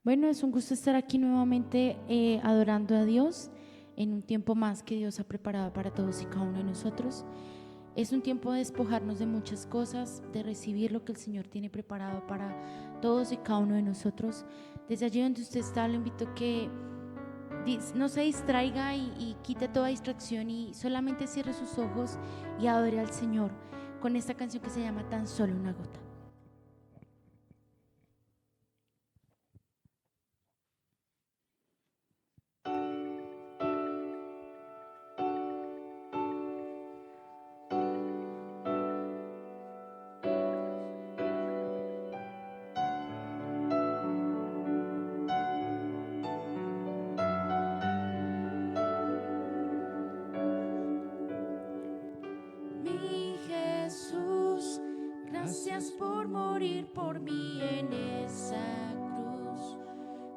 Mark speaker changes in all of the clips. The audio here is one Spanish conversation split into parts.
Speaker 1: Bueno, es un gusto estar aquí nuevamente adorando a Dios en un tiempo más que Dios ha preparado para todos y cada uno de nosotros. Es un tiempo de despojarnos de muchas cosas, de recibir lo que el Señor tiene preparado para todos y cada uno de nosotros. Desde allí donde usted está, lo invito a que no se distraiga y quite toda distracción y solamente cierre sus ojos y adore al Señor con esta canción que se llama Tan solo una gota. Mi Jesús, gracias por morir por mí en esa cruz.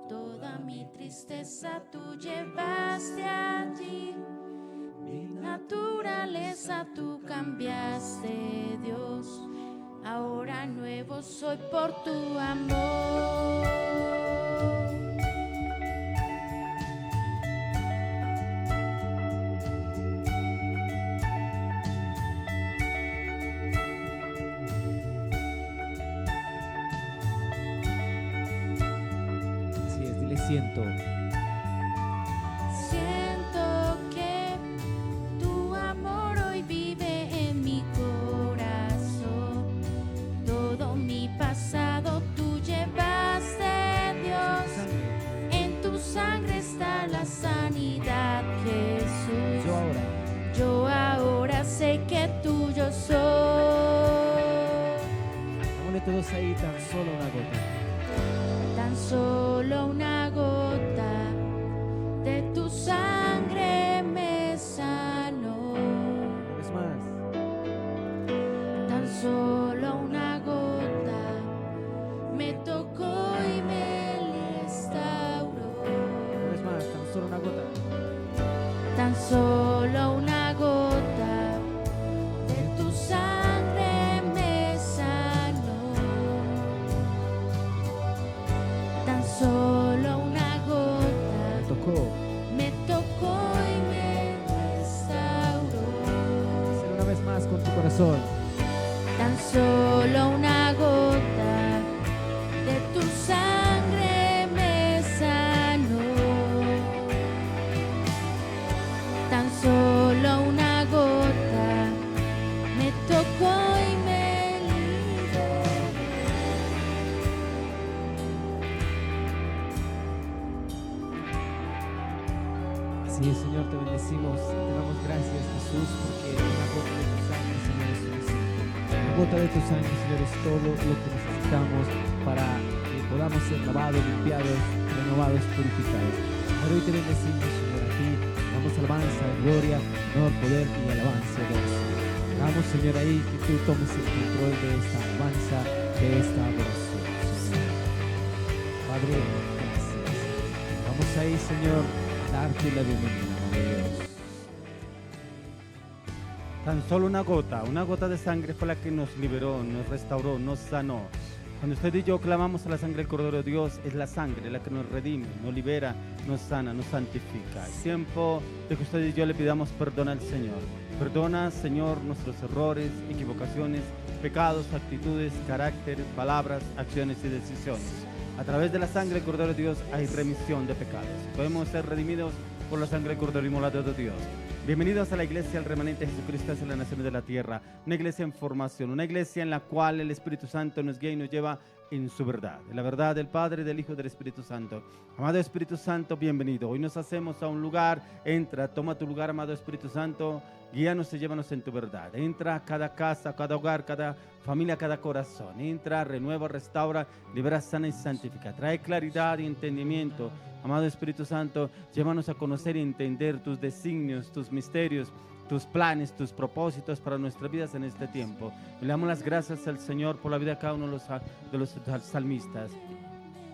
Speaker 1: Toda mi tristeza tú llevaste allí. Mi naturaleza tú cambiaste, Dios. Ahora nuevo soy por tu amor.
Speaker 2: Así es, dile siento.
Speaker 1: Siento que tu amor hoy vive en mi corazón. Todo mi pasado tú llevaste, Dios. En tu sangre está la sanidad, Jesús. Yo ahora sé que tuyo soy.
Speaker 2: Vámonos todos ahí, tan solo una gota.
Speaker 1: Tan solo una gota de tu sangre me sanó.
Speaker 2: Una vez más.
Speaker 1: Tan solo una gota me tocó y me restauró.
Speaker 2: Una vez más, tan solo una gota.
Speaker 1: Tan solo una gota de tu sangre me sanó. Tan solo una gota me tocó y me restauró.
Speaker 2: Hazlo una vez más con tu corazón.
Speaker 1: Tan solo una gota de tu sangre me sanó. Tan solo una gota me tocó y me liberó.
Speaker 2: Así es, Señor, te bendecimos. Te damos gracias, Jesús, porque una gota de tu sangre, Señor, es suficiente. Una gota de tu sangre, Señor, es todo lo que necesitamos para que podamos ser lavados, limpiados, renovados, purificados. Pero hoy te bendecimos, Señor, a ti. Damos alabanza, gloria, honor, poder y alabanza de Señor. Damos, Señor, ahí que tú tomes el control de esta alabanza, de esta adoración, Señor. Padre, gracias. Vamos ahí, Señor, a darte la bienvenida, amado Dios.
Speaker 3: Tan solo una gota de sangre fue la que nos liberó, nos restauró, nos sanó. Cuando usted y yo clamamos a la sangre del Cordero de Dios, es la sangre la que nos redime, nos libera, nos sana, nos santifica. Es tiempo de que usted y yo le pidamos perdón al Señor. Perdona, Señor, nuestros errores, equivocaciones, pecados, actitudes, carácter, palabras, acciones y decisiones. A través de la sangre del Cordero de Dios hay remisión de pecados. Podemos ser redimidos por la sangre del Cordero inmolado de Dios. Bienvenidos a la iglesia, el remanente de Jesucristo en las naciones de la tierra. Una iglesia en formación, una iglesia en la cual el Espíritu Santo nos guía y nos lleva en su verdad. La verdad del Padre, del Hijo y del Espíritu Santo. Amado Espíritu Santo, bienvenido. Hoy nos hacemos a un lugar. Entra, toma tu lugar, amado Espíritu Santo. Guíanos y llévanos en tu verdad. Entra a cada casa, cada hogar, cada familia, cada corazón. Entra, renueva, restaura, libera, sana y santifica. Trae claridad y entendimiento. Amado Espíritu Santo, llévanos a conocer y entender tus designios, tus misterios, tus planes, tus propósitos para nuestras vidas en este tiempo. Le damos las gracias al Señor por la vida de cada uno de los salmistas.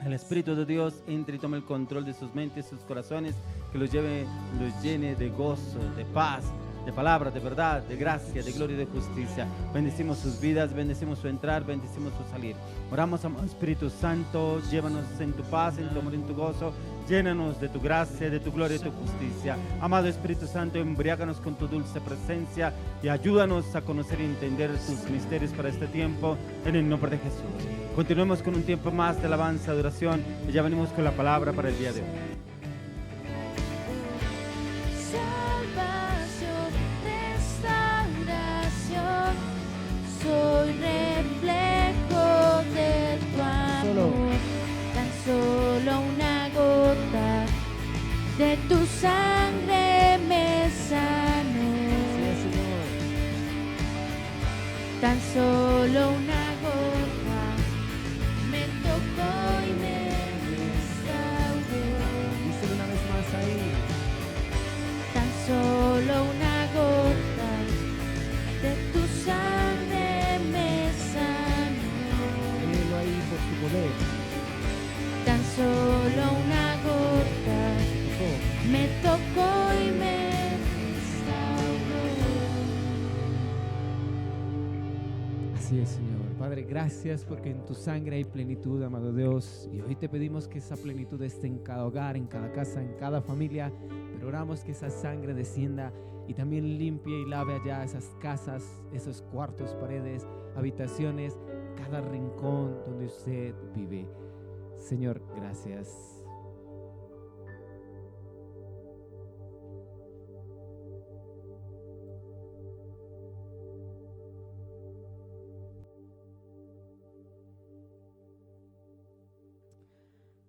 Speaker 3: El Espíritu de Dios entre y tome el control de sus mentes, sus corazones, que los llene de gozo, de paz, de palabra, de verdad, de gracia, de gloria y de justicia. Bendecimos sus vidas, bendecimos su entrar, bendecimos su salir. Oramos, amado Espíritu Santo, llévanos en tu paz, en tu amor, en tu gozo. Llénanos de tu gracia, de tu gloria y tu justicia. Amado Espíritu Santo, embriáganos con tu dulce presencia y ayúdanos a conocer y entender tus misterios para este tiempo, en el nombre de Jesús. Continuemos con un tiempo más de alabanza, adoración, y ya venimos con la palabra para el día de hoy.
Speaker 1: Salvación, restauración, soy reflejo de tu amor. Tan solo una gota de tu sangre me sanó. Tan solo una gota me tocó y me restauró.
Speaker 2: Díselo una vez más ahí.
Speaker 1: Tan solo una gota de tu sangre me sanó.
Speaker 2: Léelo ahí por su poder.
Speaker 1: Tan solo una gota me tocó y me restauró.
Speaker 2: Así es, Señor. Padre, gracias porque en tu sangre hay plenitud, amado Dios. Y hoy te pedimos que esa plenitud esté en cada hogar, en cada casa, en cada familia. Pero oramos que esa sangre descienda y también limpie y lave allá esas casas, esos cuartos, paredes, habitaciones, cada rincón donde usted vive. Señor, gracias.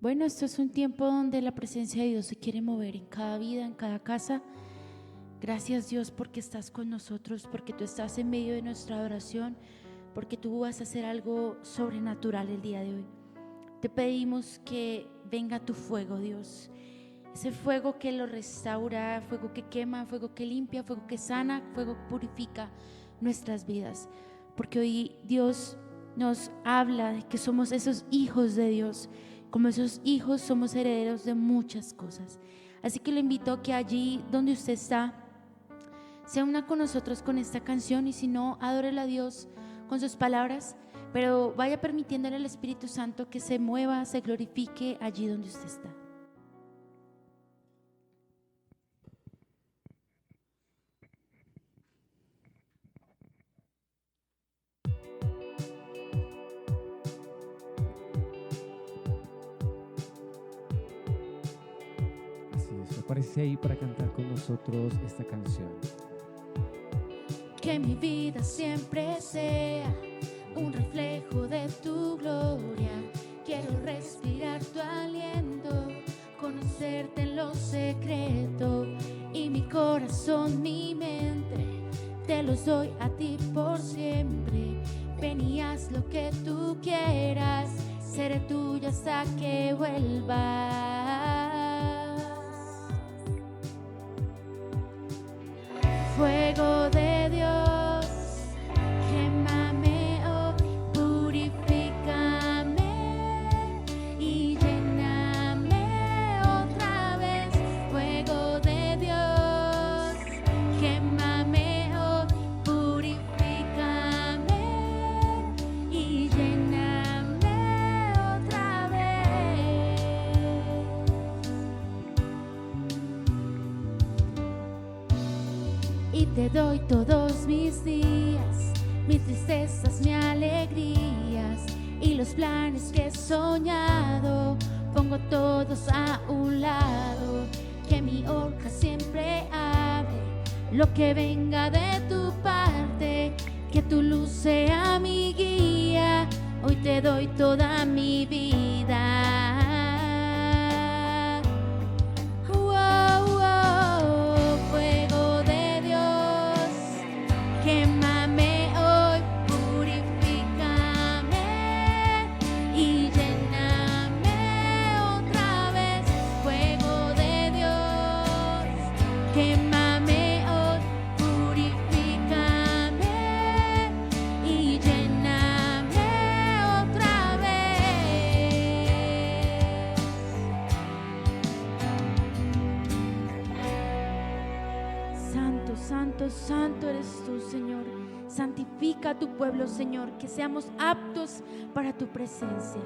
Speaker 1: Bueno, esto es un tiempo donde la presencia de Dios se quiere mover en cada vida, en cada casa. Gracias, Dios, porque estás con nosotros, porque tú estás en medio de nuestra adoración, porque tú vas a hacer algo sobrenatural el día de hoy. Te pedimos que venga tu fuego, Dios. Ese fuego que lo restaura, fuego que quema, fuego que limpia, fuego que sana, fuego que purifica nuestras vidas. Porque hoy Dios nos habla de que somos esos hijos de Dios. Como esos hijos somos herederos de muchas cosas. Así que le invito a que allí donde usted está, se una con nosotros con esta canción, y si no, adórele a Dios con sus palabras, pero vaya permitiéndole al Espíritu Santo que se mueva, se glorifique allí donde usted está.
Speaker 2: Aparece ahí para cantar con nosotros esta canción.
Speaker 1: Que mi vida siempre sea un reflejo de tu gloria. Quiero respirar tu aliento, conocerte en lo secreto, y mi corazón, mi mente, te los doy a ti por siempre. Ven y haz lo que tú quieras, seré tuya hasta que vuelvas. Fuego de Dios, quémame hoy, purifícame y lléname otra vez. Fuego de Dios, quémame hoy, purifícame y lléname otra vez. Y te doy todos mis días, mis tristezas, mis alegrías, y los planes que he soñado, pongo todos a un lado. Que mi hoja siempre abre lo que venga de tu parte, que tu luz sea mi guía. Hoy te doy toda mi vida. Santo, santo, santo eres tú, Señor. Santifica a tu pueblo, Señor, que seamos aptos para tu presencia.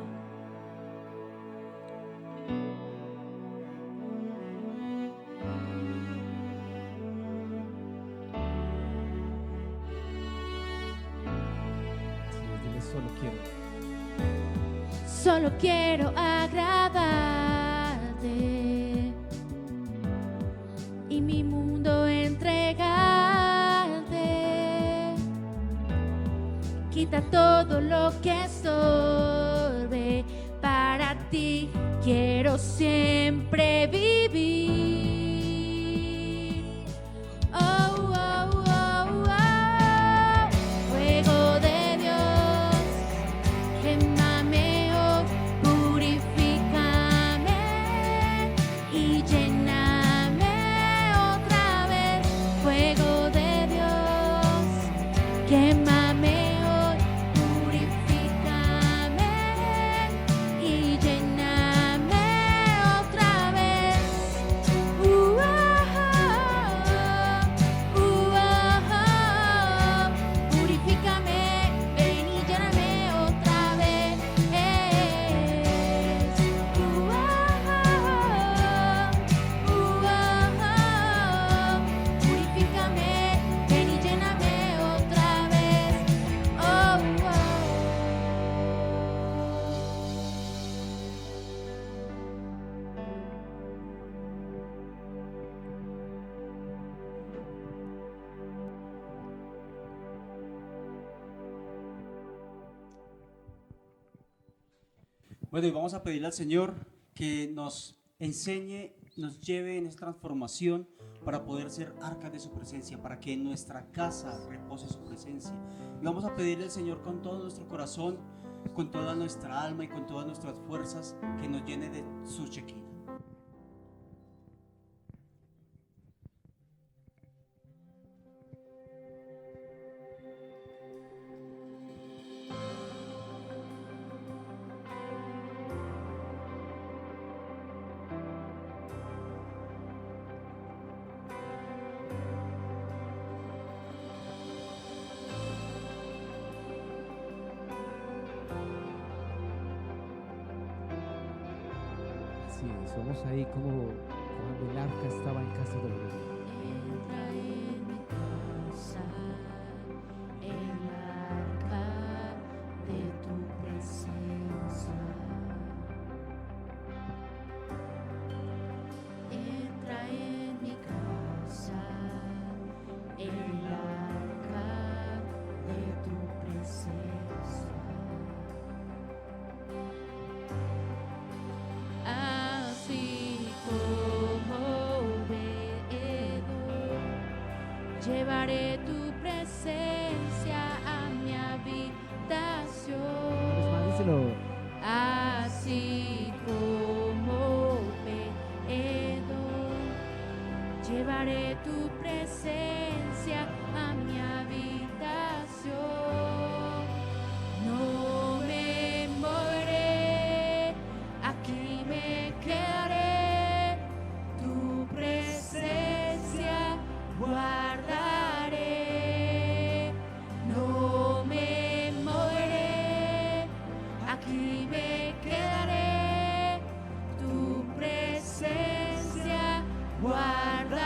Speaker 2: Así es, dile,
Speaker 1: Solo quiero agradarte y mi mundo entregarte. Quita todo lo que estorbe, para ti quiero siempre vivir. Oh, oh, oh, oh. Fuego de Dios, quémame hoy, purifícame y lléname otra vez. Fuego de Dios, quémame hoy, purifícame y lléname otra vez. Purifícame, ven y lléname otra vez. Purifícame, ven y lléname otra vez. Oh, oh.
Speaker 4: Bueno, y vamos a pedirle al Señor que nos enseñe, nos lleve en esta transformación para poder ser arcas de su presencia, para que en nuestra casa repose su presencia. Y vamos a pedirle al Señor con todo nuestro corazón, con toda nuestra alma y con todas nuestras fuerzas, que nos llene de su Shekinah.
Speaker 2: Así es, vamos ahí como cuando el arca estaba en casa de Obed.
Speaker 1: Entra en mi casa, el arca de tu presencia. Entra en mi casa, el arca de tu presencia. Así como veedor, llevaré tu presencia a mi habitación.
Speaker 2: Una vez más, díselo.
Speaker 1: Así como veedor, llevaré tu presencia a mi habitación. No me moveré, aquí me quedaré, tu presencia guardaré. No me moveré, aquí me quedaré, tu presencia guardaré.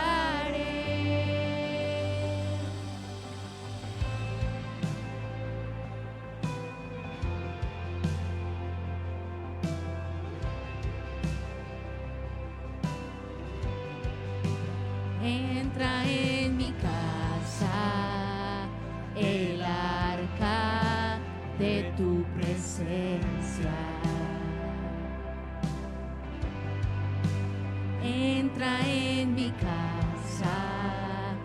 Speaker 1: Entra en mi casa, el arca de tu presencia. Entra en mi casa,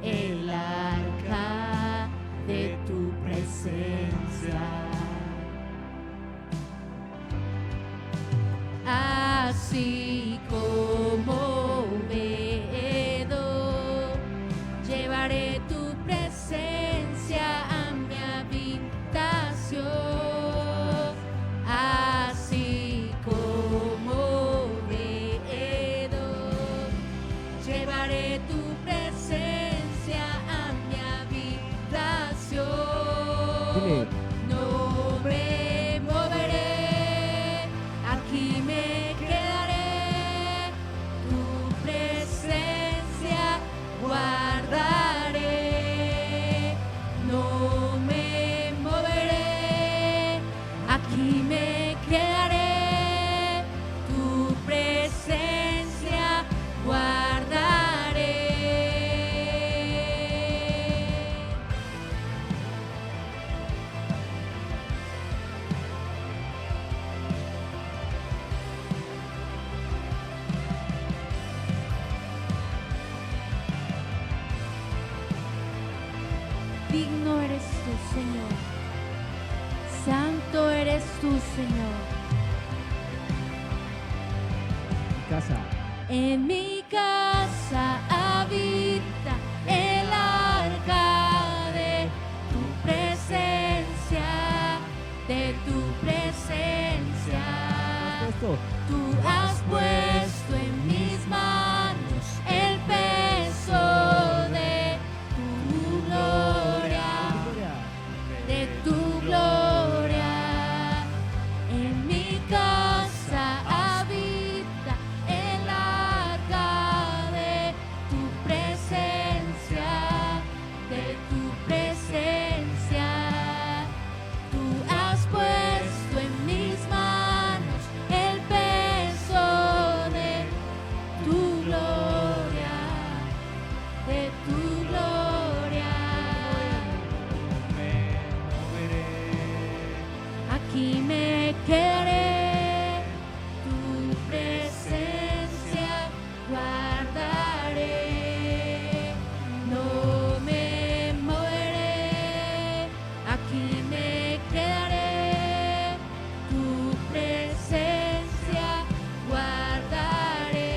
Speaker 1: el arca de tu presencia. Así como veedor,
Speaker 2: moveré.
Speaker 1: No me moveré, aquí me quedaré, tu presencia guardaré. No me moveré, aquí me quedaré, tu presencia guardaré. Digno eres tú, Señor. Santo eres tú, Señor.
Speaker 2: Mi casa.
Speaker 1: En mi casa habita el arca de tu presencia, de tu presencia.
Speaker 2: Esto.
Speaker 1: Tú has puesto en mis manos el peso de tu gloria, de tu gloria. En mi casa habita el arca de tu presencia, de tu presencia. Tú has puesto en mis manos el peso de tu gloria, de tu gloria. Aquí me quedaré, tu presencia guardaré. No me moveré, aquí me quedaré, tu presencia guardaré.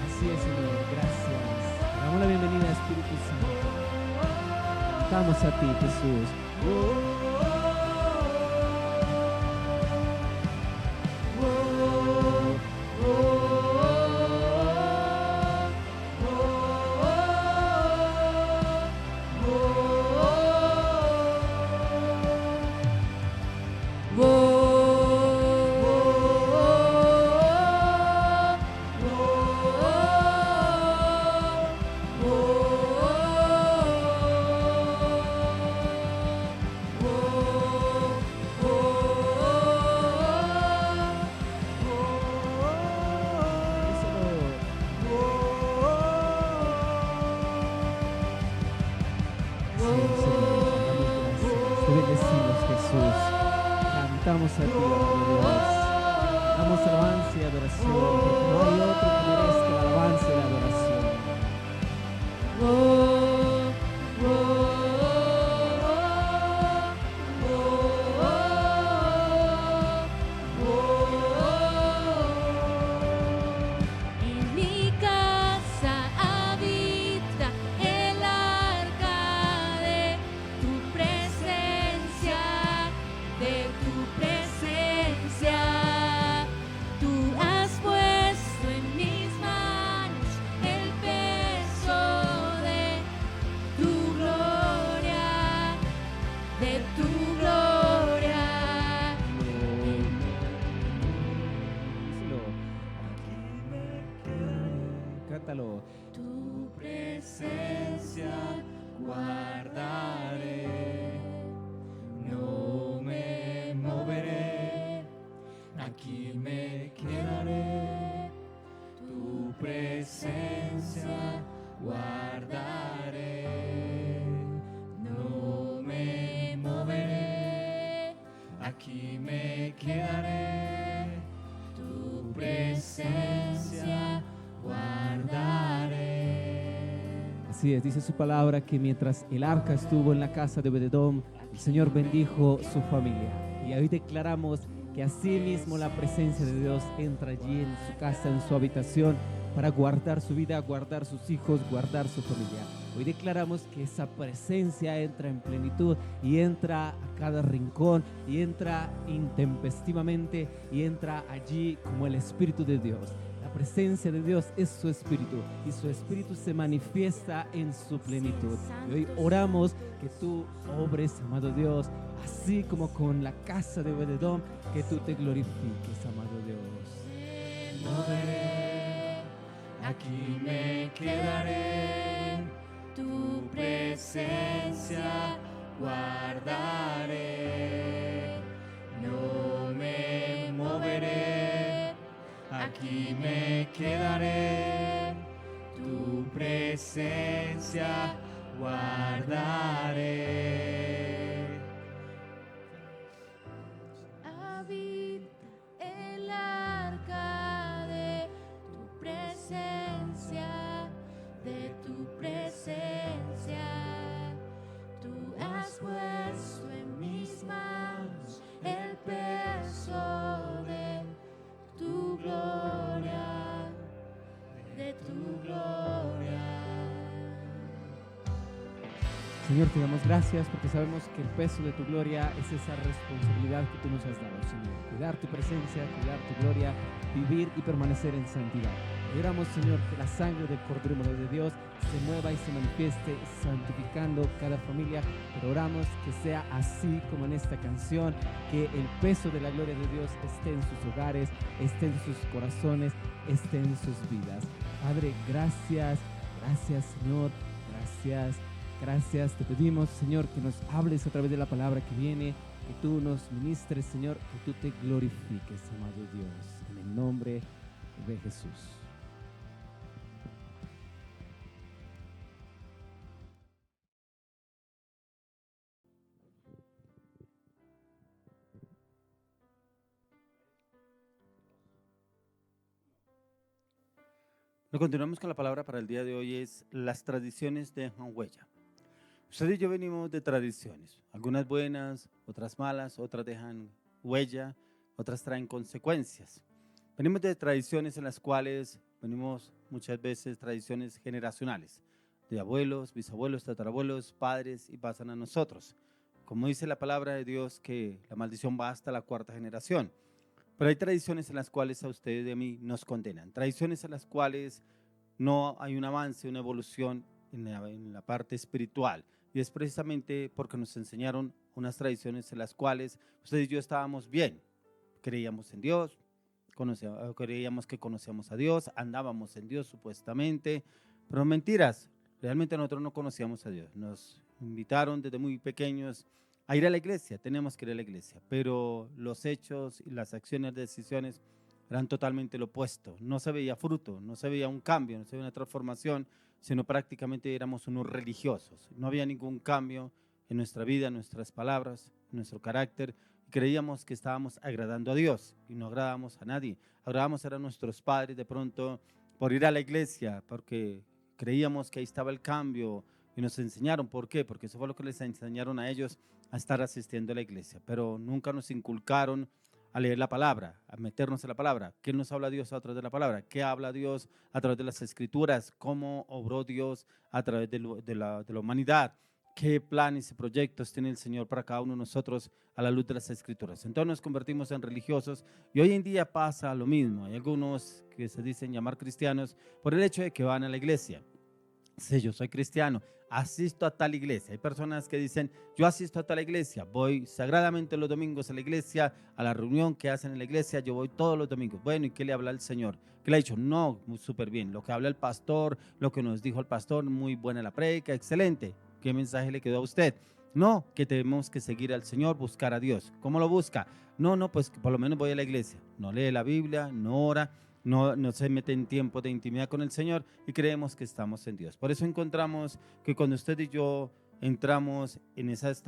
Speaker 2: Así es, Señor, gracias. Damos la bienvenida a Espíritu Santo. Cantamos a ti, Jesús. Sí, Señor, te damos gracias. Te bendecimos, Jesús. Cantamos a ti, Dios. Damos alabanza y adoración, porque no hay otro que merezca la alabanza y la adoración.
Speaker 1: En mi casa habita el arca de tu presencia, de tu presencia. Tú has puesto en mis manos el peso de tu gloria, de tu gloria.
Speaker 2: Díselo. Cántalo.
Speaker 1: Tu presencia guardaré, no me moveré, aquí me quedaré, tu presencia guardaré, no me moveré, aquí me quedaré, tu presencia guardaré.
Speaker 2: Así es, dice su palabra que mientras el arca estuvo en la casa de Obed-edom, el Señor bendijo su familia. Y hoy declaramos que así mismo la presencia de Dios entra allí en su casa, en su habitación, para guardar su vida, guardar sus hijos, guardar su familia. Hoy declaramos que esa presencia entra en plenitud y entra a cada rincón y entra intempestivamente y entra allí como el Espíritu de Dios. La presencia de Dios es su Espíritu y su Espíritu se manifiesta en su plenitud. Y hoy oramos que tú obres, amado Dios, así como con la casa de Obed-Edom, que tú te glorifiques, amado Dios.
Speaker 5: Moveré, aquí me quedaré, tu presencia guardaré. No me moveré, aquí me quedaré, tu presencia guardaré.
Speaker 6: Habita el arca de tu presencia, de tu presencia. Tú has puesto en mis manos el peso de tu gloria, de tu gloria.
Speaker 2: Señor, te damos gracias porque sabemos que el peso de tu gloria es esa responsabilidad que tú nos has dado, Señor. Cuidar tu presencia, cuidar tu gloria, vivir y permanecer en santidad. Oramos, Señor, que la sangre del Cordero de Dios se mueva y se manifieste santificando cada familia, pero oramos que sea así como en esta canción, que el peso de la gloria de Dios esté en sus hogares, esté en sus corazones, esté en sus vidas. Padre, gracias, gracias, Señor, gracias. Gracias, te pedimos, Señor, que nos hables a través de la palabra que viene, que tú nos ministres, Señor, que tú te glorifiques, amado Dios, en el nombre de Jesús.
Speaker 3: Continuamos con la palabra para el día de hoy, es las tradiciones dejan huella. Usted y yo venimos de tradiciones, algunas buenas, otras malas, otras dejan huella, otras traen consecuencias. Venimos de tradiciones en las cuales venimos muchas veces tradiciones generacionales, de abuelos, bisabuelos, tatarabuelos, padres y pasan a nosotros. Como dice la palabra de Dios que la maldición va hasta la cuarta generación. Pero hay tradiciones en las cuales a ustedes y a mí nos condenan, tradiciones en las cuales no hay un avance, una evolución en la parte espiritual. Y es precisamente porque nos enseñaron unas tradiciones en las cuales ustedes y yo estábamos bien. Creíamos en Dios, creíamos que conocíamos a Dios, andábamos en Dios supuestamente, pero mentiras, realmente nosotros no conocíamos a Dios. Nos invitaron desde muy pequeños a ir a la iglesia, tenemos que ir a la iglesia, pero los hechos y las acciones, decisiones eran totalmente lo opuesto. No se veía fruto, no se veía un cambio, no se veía una transformación, sino prácticamente éramos unos religiosos. No había ningún cambio en nuestra vida, en nuestras palabras, en nuestro carácter. Creíamos que estábamos agradando a Dios y no agradábamos a nadie. Agradábamos a nuestros padres de pronto por ir a la iglesia, porque creíamos que ahí estaba el cambio y nos enseñaron. ¿Por qué? Porque eso fue lo que les enseñaron a ellos a estar asistiendo a la iglesia, pero nunca nos inculcaron a leer la palabra, a meternos en la palabra. ¿Qué nos habla Dios a través de la palabra? ¿Qué habla Dios a través de las escrituras? ¿Cómo obró Dios a través de la humanidad? ¿Qué planes y proyectos tiene el Señor para cada uno de nosotros a la luz de las escrituras? Entonces nos convertimos en religiosos y hoy en día pasa lo mismo. Hay algunos que se dicen llamar cristianos por el hecho de que van a la iglesia. Sí, yo soy cristiano, asisto a tal iglesia. Hay personas que dicen, yo asisto a tal iglesia, voy sagradamente los domingos a la iglesia, a la reunión que hacen en la iglesia, yo voy todos los domingos. Bueno, ¿y qué le habla el Señor? ¿Qué le ha dicho? No, súper bien. Lo que habla el pastor, lo que nos dijo el pastor, muy buena la prédica, excelente. ¿Qué mensaje le quedó a usted? No, que tenemos que seguir al Señor, buscar a Dios. ¿Cómo lo busca? No, pues por lo menos voy a la iglesia. No lee la Biblia, no ora. No se mete en tiempo de intimidad con el Señor y creemos que estamos en Dios. Por eso encontramos que cuando usted y yo entramos en esas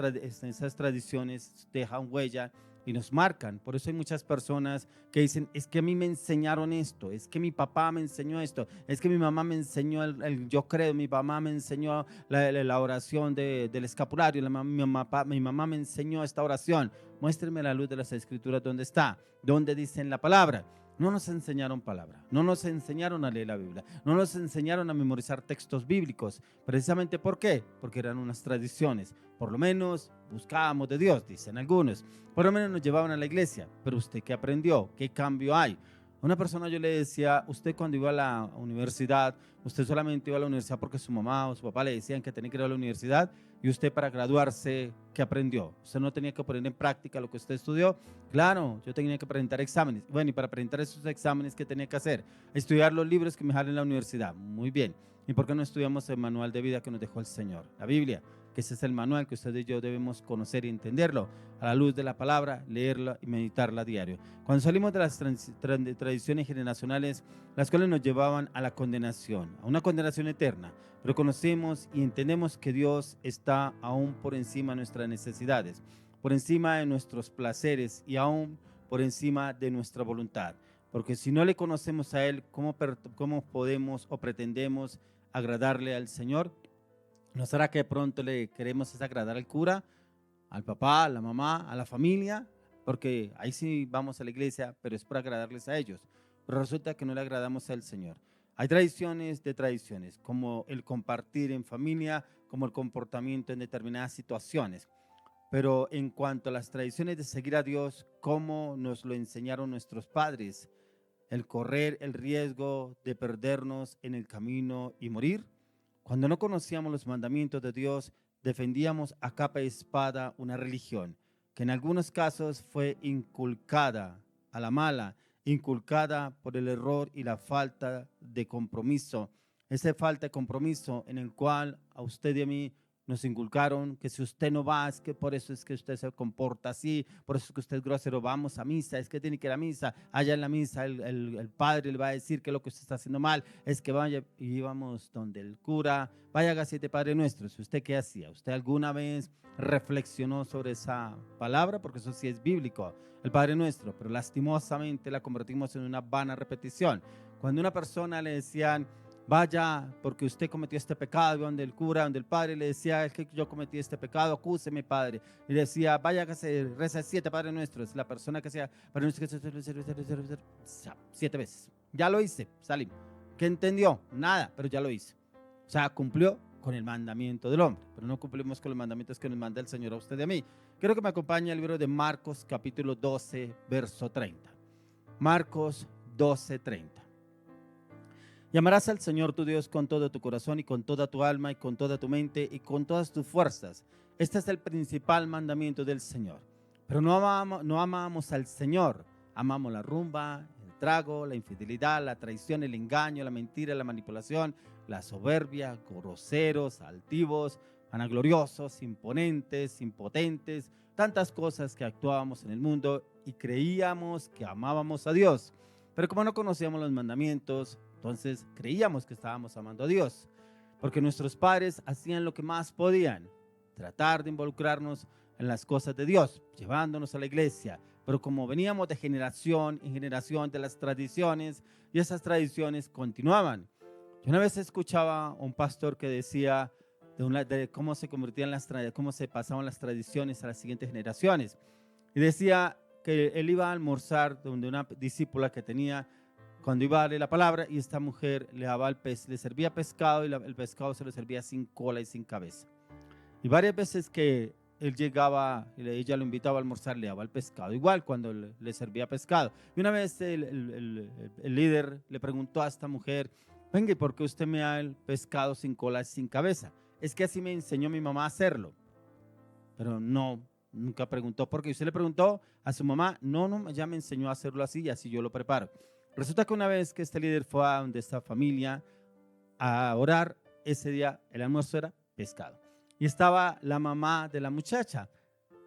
Speaker 3: tradiciones, dejan huella y nos marcan. Por eso hay muchas personas que dicen, es que a mí me enseñaron esto, es que mi papá me enseñó esto, es que mi mamá me enseñó yo creo, mi mamá me enseñó la oración del escapulario, mi mamá me enseñó esta oración. Muéstreme la luz de las escrituras, ¿dónde está? ¿Dónde dicen la palabra? No nos enseñaron palabra, no nos enseñaron a leer la Biblia, no nos enseñaron a memorizar textos bíblicos. Precisamente ¿por qué? Porque eran unas tradiciones. Por lo menos buscábamos de Dios, dicen algunos. Por lo menos nos llevaban a la iglesia. Pero ¿usted qué aprendió? ¿Qué cambio hay? A una persona yo le decía, usted cuando iba a la universidad, usted solamente iba a la universidad porque su mamá o su papá le decían que tenía que ir a la universidad, y usted para graduarse, ¿qué aprendió? Usted no tenía que poner en práctica lo que usted estudió. Claro, yo tenía que presentar exámenes. Bueno, y para presentar esos exámenes, ¿qué tenía que hacer? Estudiar los libros que me dejaron en la universidad. Muy bien. ¿Y por qué no estudiamos el manual de vida que nos dejó el Señor? La Biblia, que ese es el manual que usted y yo debemos conocer y entenderlo a la luz de la palabra, leerla y meditarla a diario. Cuando salimos de las tradiciones generacionales, las cuales nos llevaban a la condenación, a una condenación eterna, pero conocemos y entendemos que Dios está aún por encima de nuestras necesidades, por encima de nuestros placeres y aún por encima de nuestra voluntad. Porque si no le conocemos a Él, ¿cómo podemos o pretendemos agradarle al Señor? ¿No será que de pronto le queremos agradar al cura, al papá, a la mamá, a la familia? Porque ahí sí vamos a la iglesia, pero es para agradarles a ellos. Pero resulta que no le agradamos al Señor. Hay tradiciones de tradiciones, como el compartir en familia, como el comportamiento en determinadas situaciones. Pero en cuanto a las tradiciones de seguir a Dios, ¿cómo nos lo enseñaron nuestros padres? El correr el riesgo de perdernos en el camino y morir. Cuando no conocíamos los mandamientos de Dios, defendíamos a capa y espada una religión que en algunos casos fue inculcada a la mala, inculcada por el error y la falta de compromiso. Esa falta de compromiso en el cual a usted y a mí nos inculcaron que si usted no va, es que por eso es que usted se comporta así, por eso es que usted es grosero, vamos a misa, es que tiene que ir a misa, allá en la misa el padre le va a decir que lo que usted está haciendo mal es que vaya, y íbamos donde el cura, vaya haga 7 Padres Nuestros. ¿Usted qué hacía? ¿Usted alguna vez reflexionó sobre esa palabra? Porque eso sí es bíblico, el Padre Nuestro, pero lastimosamente la convertimos en una vana repetición. Cuando a una persona le decían, vaya, porque usted cometió este pecado, donde el cura, donde el padre le decía, es que yo cometí este pecado, acúseme, padre. Y le decía, vaya, que se reza 7 Padres Nuestros. La persona que hacía, Padre Nuestro, 7 veces. Ya lo hice, salí. ¿Qué entendió? Nada, pero ya lo hice. O sea, cumplió con el mandamiento del hombre, pero no cumplimos con los mandamientos que nos manda el Señor a usted y a mí. Quiero que me acompañe al libro de Marcos, capítulo 12, verso 30. Marcos 12, 30. Y amarás al Señor tu Dios con todo tu corazón y con toda tu alma y con toda tu mente y con todas tus fuerzas. Este es el principal mandamiento del Señor. Pero no amamos al Señor. Amamos la rumba, el trago, la infidelidad, la traición, el engaño, la mentira, la manipulación, la soberbia, groseros, altivos, vanagloriosos, imponentes, impotentes, tantas cosas que actuábamos en el mundo y creíamos que amábamos a Dios. Pero como no conocíamos los mandamientos, entonces creíamos que estábamos amando a Dios, porque nuestros padres hacían lo que más podían, tratar de involucrarnos en las cosas de Dios, llevándonos a la iglesia. Pero como veníamos de generación en generación de las tradiciones, y esas tradiciones continuaban. Yo una vez escuchaba a un pastor que decía de cómo se convertían cómo se pasaban las tradiciones a las siguientes generaciones. Y decía que él iba a almorzar donde una discípula que tenía, cuando iba a darle la palabra, y esta mujer le daba le servía pescado, y el pescado se lo servía sin cola y sin cabeza. Y varias veces que él llegaba y ella lo invitaba a almorzar, le daba el pescado, igual cuando le servía pescado. Y una vez el líder le preguntó a esta mujer, venga, ¿y por qué usted me da el pescado sin cola y sin cabeza? Es que así me enseñó mi mamá a hacerlo. Pero no, nunca preguntó por qué. Usted le preguntó a su mamá, no, ella me enseñó a hacerlo así y así yo lo preparo. Resulta que una vez que este líder fue a donde esta familia a orar, ese día el almuerzo era pescado. Y estaba la mamá de la muchacha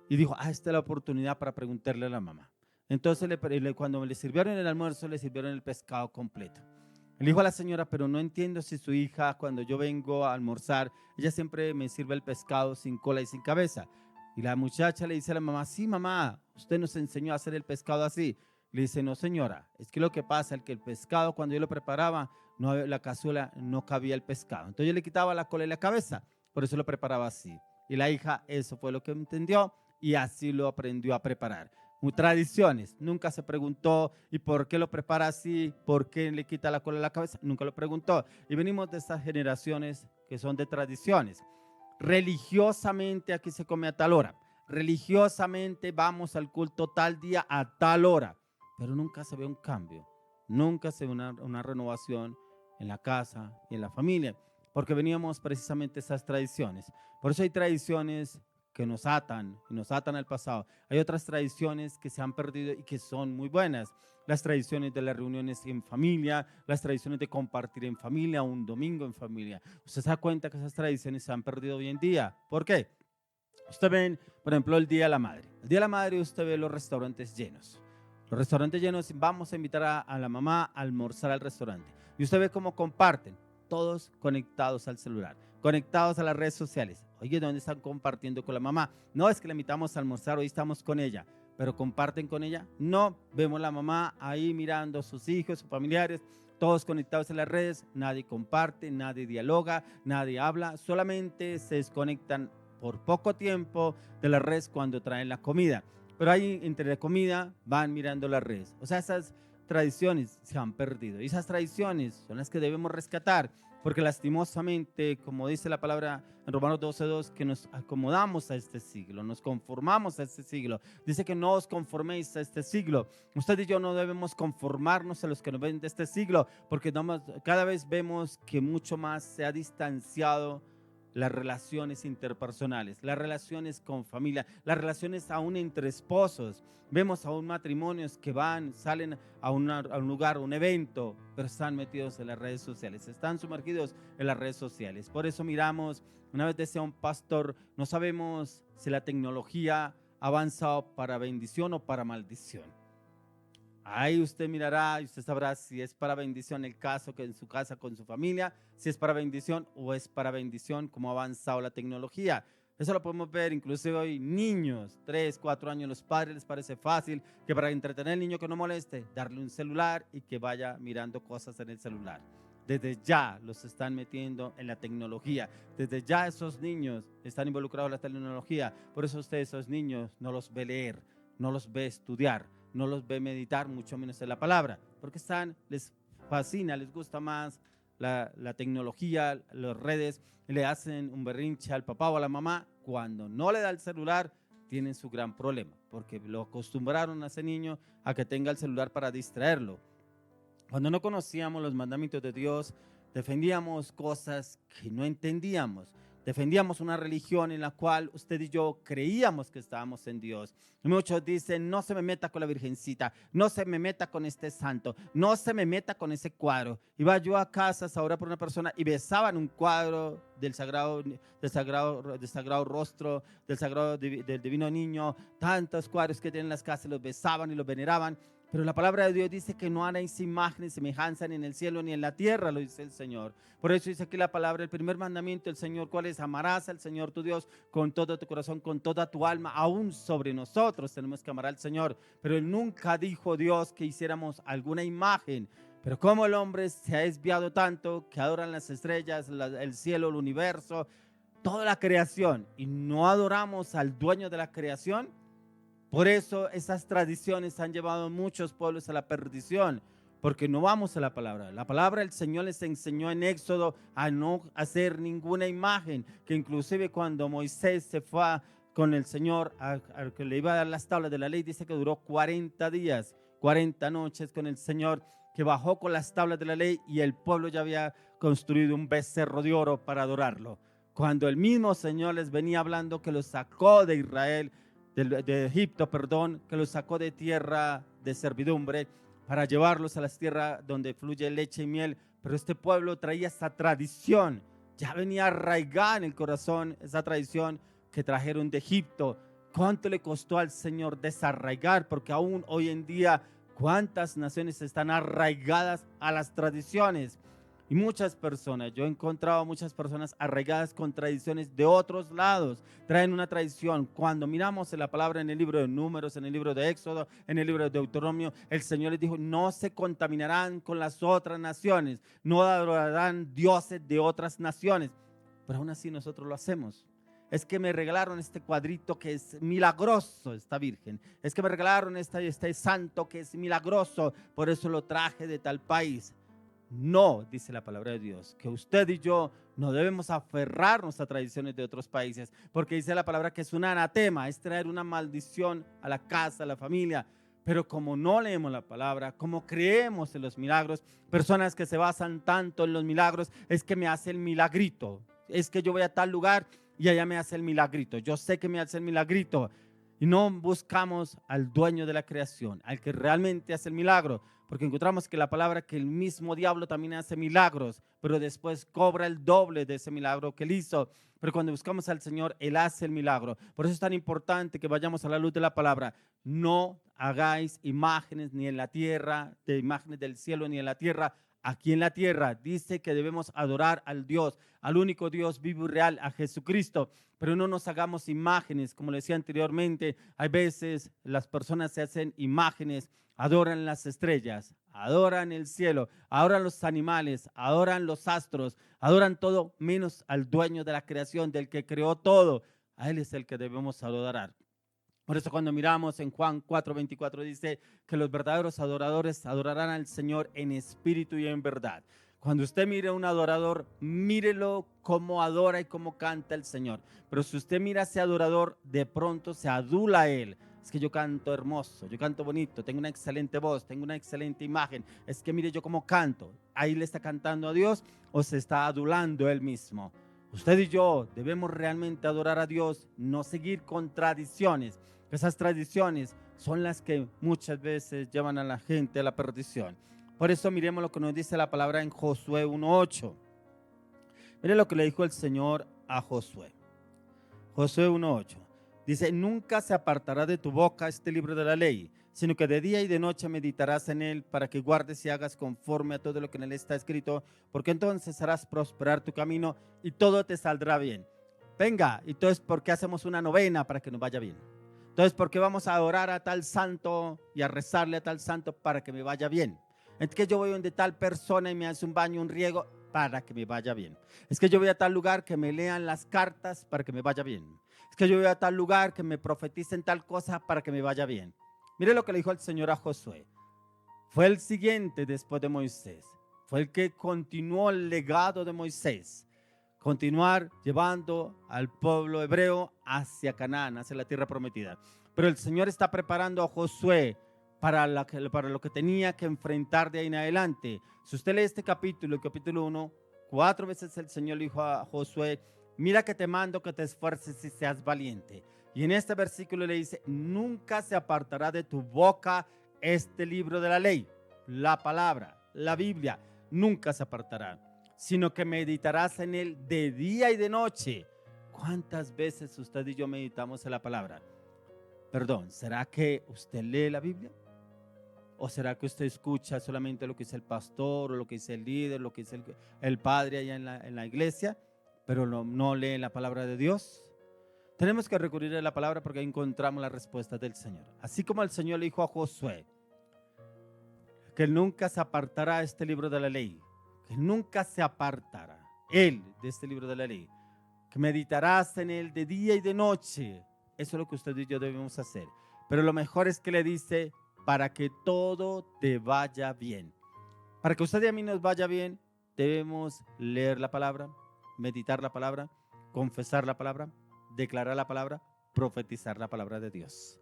Speaker 3: y dijo, esta es la oportunidad para preguntarle a la mamá. Entonces cuando le sirvieron el almuerzo, le sirvieron el pescado completo. Le dijo a la señora, pero no entiendo si su hija, cuando yo vengo a almorzar, ella siempre me sirve el pescado sin cola y sin cabeza. Y la muchacha le dice a la mamá, sí mamá, usted nos enseñó a hacer el pescado así. Le dice, no señora, es que lo que pasa es que el pescado cuando yo lo preparaba, la cazuela no cabía el pescado. Entonces yo le quitaba la cola y la cabeza, por eso lo preparaba así. Y la hija eso fue lo que entendió y así lo aprendió a preparar. Tradiciones, nunca se preguntó ¿y por qué lo prepara así? ¿Por qué le quita la cola y la cabeza? Nunca lo preguntó. Y venimos de estas generaciones que son de tradiciones. Religiosamente aquí se come a tal hora. Religiosamente vamos al culto tal día a tal hora. Pero nunca se ve un cambio. nunca se ve una renovación en la casa y en la familia, porque veníamos precisamente de esas tradiciones. Por eso hay tradiciones que nos atan y nos atan al pasado. Hay otras tradiciones que se han perdido y que son muy buenas. Las tradiciones de las reuniones en familia, las tradiciones de compartir en familia, un domingo en familia. Usted se da cuenta que esas tradiciones se han perdido hoy en día. ¿Por qué? Usted ve, por ejemplo, el Día de la Madre. El Día de la Madre usted ve los restaurantes llenos. Los restaurantes llenos, vamos a invitar a la mamá a almorzar al restaurante. Y usted ve cómo comparten, todos conectados al celular, conectados a las redes sociales. Oye, ¿dónde están compartiendo con la mamá? No, es que la invitamos a almorzar, hoy estamos con ella. ¿Pero comparten con ella? No, vemos la mamá ahí mirando a sus hijos, sus familiares, todos conectados en las redes, nadie comparte, nadie dialoga, nadie habla, solamente se desconectan por poco tiempo de las redes cuando traen la comida. Pero ahí entre la comida van mirando las redes. O sea, esas tradiciones se han perdido y esas tradiciones son las que debemos rescatar, porque lastimosamente, como dice la palabra en Romanos 12:2, que nos acomodamos a este siglo, nos conformamos a este siglo. Dice que no os conforméis a este siglo. Usted y yo no debemos conformarnos a los que nos ven de este siglo, porque cada vez vemos que mucho más se ha distanciado las relaciones interpersonales, las relaciones con familia, las relaciones aún entre esposos. Vemos aún matrimonios que salen a un lugar, un evento, pero están metidos en las redes sociales, están sumergidos en las redes sociales. Por eso miramos, una vez decía un pastor, no sabemos si la tecnología ha avanzado para bendición o para maldición. Ahí usted mirará y usted sabrá si es para bendición el caso que en su casa con su familia, si es para bendición o es para bendición cómo ha avanzado la tecnología. Eso lo podemos ver inclusive hoy, niños, 3, 4 años, los padres les parece fácil que para entretener al niño que no moleste, darle un celular y que vaya mirando cosas en el celular. Desde ya los están metiendo en la tecnología, desde ya esos niños están involucrados en la tecnología, por eso usted esos niños no los ve leer, no los ve estudiar, no los ve meditar, mucho menos en la palabra, porque les fascina, les gusta más la tecnología, las redes, y le hacen un berrinche al papá o a la mamá. Cuando no le da el celular, tienen su gran problema, porque lo acostumbraron a ese niño a que tenga el celular para distraerlo. Cuando no conocíamos los mandamientos de Dios, defendíamos cosas que no entendíamos. Defendíamos una religión en la cual usted y yo creíamos que estábamos en Dios. Y muchos dicen, no se me meta con la Virgencita, no se me meta con este santo, no se me meta con ese cuadro. Iba yo a casas ahora por una persona y besaban un cuadro del sagrado rostro, del divino niño. Tantos cuadros que tienen en las casas, los besaban y los veneraban. Pero la palabra de Dios dice que no haréis imagen ni semejanza ni en el cielo ni en la tierra, lo dice el Señor. Por eso dice aquí la palabra, el primer mandamiento del Señor, ¿cuál es? Amarás al Señor tu Dios con todo tu corazón, con toda tu alma. Aún sobre nosotros tenemos que amar al Señor. Pero Él nunca dijo, Dios, que hiciéramos alguna imagen. Pero como el hombre se ha desviado tanto que adoran las estrellas, el cielo, el universo, toda la creación, y no adoramos al dueño de la creación. Por eso esas tradiciones han llevado a muchos pueblos a la perdición, porque no vamos a la palabra. La palabra del Señor les enseñó en Éxodo a no hacer ninguna imagen, que inclusive cuando Moisés se fue con el Señor, al que le iba a dar las tablas de la ley, dice que duró 40 días, 40 noches con el Señor, que bajó con las tablas de la ley y el pueblo ya había construido un becerro de oro para adorarlo. Cuando el mismo Señor les venía hablando que los sacó de Israel, de Egipto, que los sacó de tierra de servidumbre para llevarlos a las tierras donde fluye leche y miel. Pero este pueblo traía esa tradición, ya venía arraigada en el corazón esa tradición que trajeron de Egipto. ¿Cuánto le costó al Señor desarraigar? Porque aún hoy en día, ¿cuántas naciones están arraigadas a las tradiciones? Y muchas personas, yo he encontrado muchas personas arraigadas con tradiciones de otros lados, traen una tradición. Cuando miramos en la palabra en el libro de Números, en el libro de Éxodo, en el libro de Deuteronomio, el Señor les dijo, no se contaminarán con las otras naciones, no adorarán dioses de otras naciones. Pero aún así nosotros lo hacemos. Es que me regalaron este cuadrito que es milagroso, esta virgen. Es que me regalaron este santo que es milagroso, por eso lo traje de tal país. No, dice la palabra de Dios, que usted y yo no debemos aferrarnos a tradiciones de otros países, porque dice la palabra que es un anatema, es traer una maldición a la casa, a la familia. Pero como no leemos la palabra, como creemos en los milagros, personas que se basan tanto en los milagros, es que me hace el milagrito, es que yo voy a tal lugar y allá me hace el milagrito, yo sé que me hace el milagrito, y no buscamos al dueño de la creación, al que realmente hace el milagro, porque encontramos que la palabra que el mismo diablo también hace milagros, pero después cobra el doble de ese milagro que él hizo. Pero cuando buscamos al Señor, Él hace el milagro. Por eso es tan importante que vayamos a la luz de la palabra. No hagáis imágenes ni en la tierra, de imágenes del cielo ni en la tierra. Aquí en la tierra dice que debemos adorar al Dios, al único Dios vivo y real, a Jesucristo. Pero no nos hagamos imágenes, como le decía anteriormente. Hay veces las personas se hacen imágenes, adoran las estrellas, adoran el cielo, adoran los animales, adoran los astros, adoran todo menos al dueño de la creación, del que creó todo. A Él es el que debemos adorar. Por eso cuando miramos en Juan 4:24 dice que los verdaderos adoradores adorarán al Señor en espíritu y en verdad. Cuando usted mire a un adorador, mírelo cómo adora y cómo canta el Señor. Pero si usted mira a ese adorador, de pronto se adula a él. Es que yo canto hermoso, yo canto bonito, tengo una excelente voz, tengo una excelente imagen. Es que mire yo cómo canto. Ahí le está cantando a Dios o se está adulando él mismo. Usted y yo debemos realmente adorar a Dios, no seguir con tradiciones. Esas tradiciones son las que muchas veces llevan a la gente a la perdición. Por eso miremos lo que nos dice la palabra en Josué 1:8. Mire lo que le dijo el Señor a Josué. Josué 1:8. Dice, nunca se apartará de tu boca este libro de la ley, sino que de día y de noche meditarás en él para que guardes y hagas conforme a todo lo que en él está escrito, porque entonces harás prosperar tu camino y todo te saldrá bien. Venga, entonces, ¿por qué hacemos una novena para que nos vaya bien? Entonces, ¿por qué vamos a adorar a tal santo y a rezarle a tal santo para que me vaya bien? Es que yo voy donde tal persona y me hace un baño, un riego para que me vaya bien. Es que yo voy a tal lugar que me lean las cartas para que me vaya bien. Es que yo voy a tal lugar que me profeticen tal cosa para que me vaya bien. Mire lo que le dijo el Señor a Josué. Fue el siguiente después de Moisés. Fue el que continuó el legado de Moisés. Continuar llevando al pueblo hebreo hacia Canaán, hacia la tierra prometida. Pero el Señor está preparando a Josué para lo que tenía que enfrentar de ahí en adelante. Si usted lee este capítulo, el capítulo 1, 4 veces el Señor le dijo a Josué, mira que te mando que te esfuerces y seas valiente. Y en este versículo le dice, nunca se apartará de tu boca este libro de la ley, la palabra, la Biblia, nunca se apartará, sino que meditarás en él de día y de noche. ¿Cuántas veces usted y yo meditamos en la palabra? Perdón, ¿será que usted lee la Biblia? ¿O será que usted escucha solamente lo que dice el pastor o lo que dice el líder, lo que dice el padre allá en la iglesia, pero no lee la palabra de Dios? Tenemos que recurrir a la palabra porque ahí encontramos la respuesta del Señor. Así como el Señor le dijo a Josué que nunca se apartará este libro de la ley, que nunca se apartará él de este libro de la ley, que meditarás en él de día y de noche. Eso es lo que usted y yo debemos hacer. Pero lo mejor es que le dice, para que todo te vaya bien. Para que usted y a mí nos vaya bien, debemos leer la palabra, meditar la palabra, confesar la palabra, declarar la palabra, profetizar la palabra de Dios.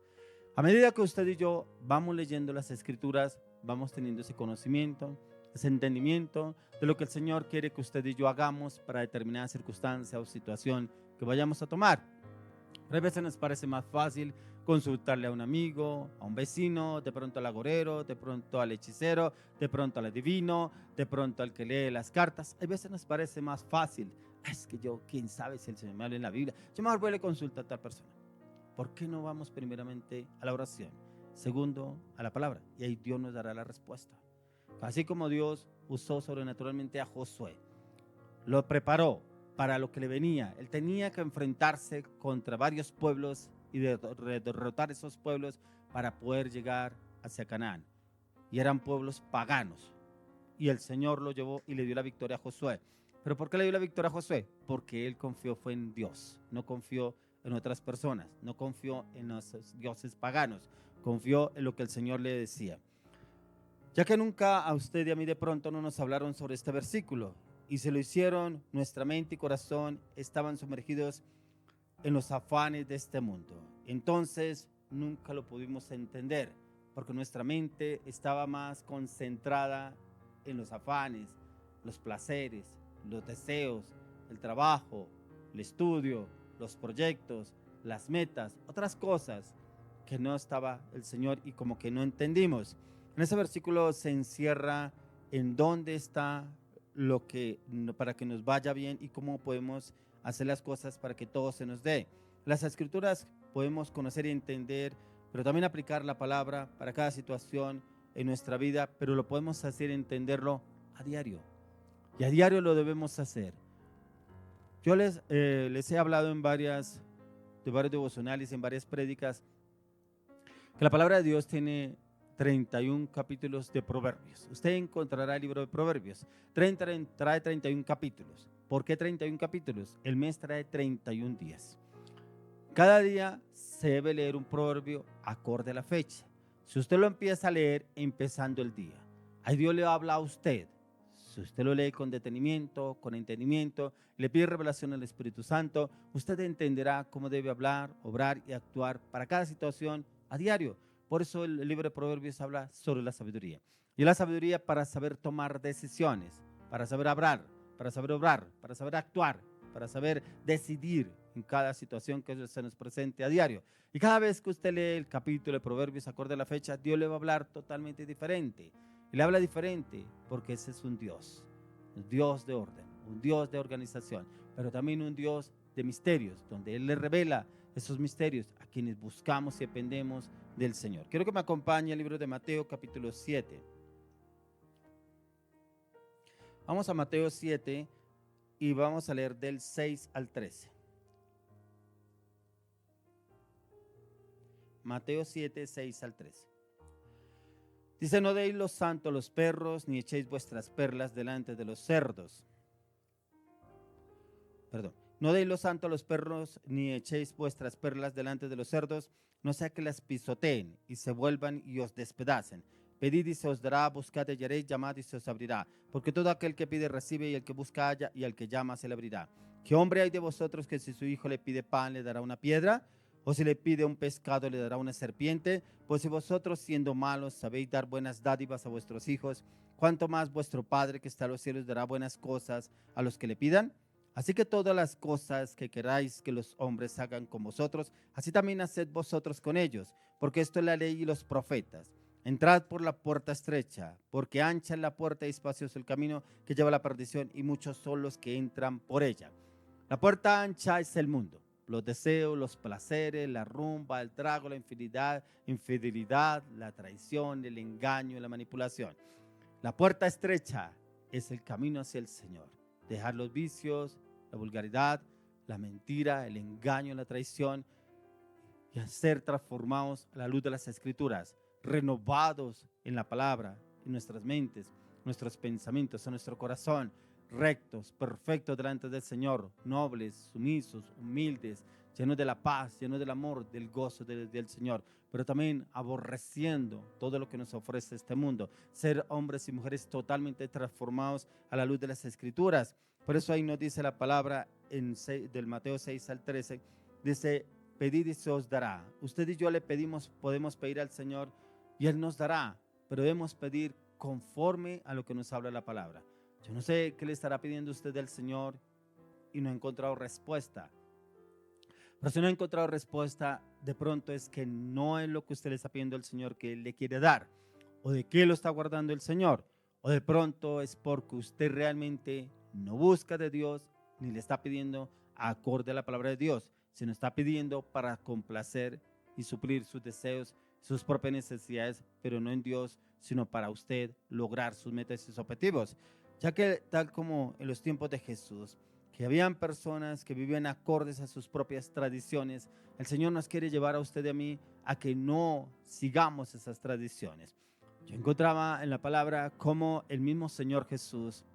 Speaker 3: A medida que usted y yo vamos leyendo las Escrituras, vamos teniendo ese conocimiento, ese entendimiento de lo que el Señor quiere que usted y yo hagamos para determinada circunstancia o situación que vayamos a tomar. Pero a veces nos parece más fácil consultarle a un amigo, a un vecino, de pronto al agorero, de pronto al hechicero, de pronto al adivino, de pronto al que lee las cartas. A veces nos parece más fácil. Es que yo, quién sabe si el Señor me habla en la Biblia. Yo mejor voy a consultar a tal persona. ¿Por qué no vamos primeramente a la oración? Segundo, a la palabra. Y ahí Dios nos dará la respuesta. Así como Dios usó sobrenaturalmente a Josué, lo preparó para lo que le venía. Él tenía que enfrentarse contra varios pueblos y derrotar esos pueblos para poder llegar hacia Canaán. Y eran pueblos paganos. Y el Señor lo llevó y le dio la victoria a Josué. ¿Pero por qué le dio la victoria a Josué? Porque él confió fue en Dios, no confió en otras personas, no confió en los dioses paganos, confió en lo que el Señor le decía. Ya que nunca a usted y a mí de pronto no nos hablaron sobre este versículo, y se lo hicieron, nuestra mente y corazón estaban sumergidos en los afanes de este mundo. Entonces nunca lo pudimos entender. porque nuestra mente estaba más concentrada en los afanes, los placeres, los deseos, el trabajo, el estudio, los proyectos, las metas, otras cosas que no estaba el Señor y como que no entendimos. En ese versículo se encierra en dónde está lo que para que nos vaya bien y cómo podemos hacer las cosas para que todo se nos dé. Las escrituras podemos conocer y entender, pero también aplicar la palabra para cada situación en nuestra vida, pero lo podemos hacer entenderlo a diario. Y a diario lo debemos hacer. Yo les he hablado en varios devocionales, en varias prédicas, que la palabra de Dios tiene 31 capítulos de Proverbios. Usted encontrará el libro de Proverbios. Trae 31 capítulos. ¿Por qué 31 capítulos? El mes trae 31 días. Cada día se debe leer un proverbio acorde a la fecha. Si usted lo empieza a leer empezando el día, ahí Dios le habla a usted. Si usted lo lee con detenimiento, con entendimiento, le pide revelación al Espíritu Santo, usted entenderá cómo debe hablar, obrar y actuar para cada situación a diario. Por eso el libro de Proverbios habla sobre la sabiduría. Y la sabiduría para saber tomar decisiones, para saber hablar, para saber obrar, para saber actuar, para saber decidir en cada situación que se nos presente a diario. Y cada vez que usted lee el capítulo de Proverbios acorde a la fecha, Dios le va a hablar totalmente diferente. Y le habla diferente porque ese es un Dios de orden, un Dios de organización, pero también un Dios de misterios, donde Él le revela esos misterios a quienes buscamos y dependemos del Señor. Quiero que me acompañe al libro de Mateo capítulo 7. Vamos a Mateo 7 y vamos a leer del 6 al 13. Mateo 7, 6 al 13. Dice: no deis lo santo a los perros, ni echéis vuestras perlas delante de los cerdos. No deis lo santo a los perros, ni echéis vuestras perlas delante de los cerdos, no sea que las pisoteen y se vuelvan y os despedacen. Pedid y se os dará, buscad y hallaréis, llamad y se os abrirá. Porque todo aquel que pide recibe, y el que busca halla, y al que llama se le abrirá. ¿Qué hombre hay de vosotros que si su hijo le pide pan le dará una piedra? ¿O si le pide un pescado le dará una serpiente? Pues si vosotros, siendo malos, sabéis dar buenas dádivas a vuestros hijos, ¿cuánto más vuestro Padre que está en los cielos dará buenas cosas a los que le pidan? Así que todas las cosas que queráis que los hombres hagan con vosotros, así también haced vosotros con ellos, porque esto es la ley y los profetas. Entrad por la puerta estrecha, porque ancha es la puerta y espacioso el camino que lleva a la perdición, y muchos son los que entran por ella. La puerta ancha es el mundo, los deseos, los placeres, la rumba, el trago, la infidelidad, la traición, el engaño y la manipulación. La puerta estrecha es el camino hacia el Señor. Dejar los vicios, la vulgaridad, la mentira, el engaño, la traición, y a ser transformados a la luz de las Escrituras, renovados en la palabra, en nuestras mentes, nuestros pensamientos, en nuestro corazón, rectos, perfectos delante del Señor, nobles, sumisos, humildes, llenos de la paz, llenos del amor, del gozo del Señor, pero también aborreciendo todo lo que nos ofrece este mundo, ser hombres y mujeres totalmente transformados a la luz de las Escrituras. Por eso ahí nos dice la palabra del Mateo 6 al 13, dice: pedid y se os dará. Usted y yo le pedimos, podemos pedir al Señor y Él nos dará, pero debemos pedir conforme a lo que nos habla la palabra. Yo no sé qué le estará pidiendo usted al Señor y no ha encontrado respuesta. Pero si no ha encontrado respuesta, de pronto es que no es lo que usted le está pidiendo al Señor que Él le quiere dar, o de qué lo está guardando el Señor, o de pronto es porque usted realmente no busca de Dios, ni le está pidiendo acorde a la palabra de Dios, sino está pidiendo para complacer y suplir sus deseos, sus propias necesidades, pero no en Dios, sino para usted lograr sus metas y sus objetivos. Ya que tal como en los tiempos de Jesús, que habían personas que vivían acordes a sus propias tradiciones, el Señor nos quiere llevar a usted y a mí a que no sigamos esas tradiciones. Yo encontraba en la palabra cómo el mismo Señor Jesús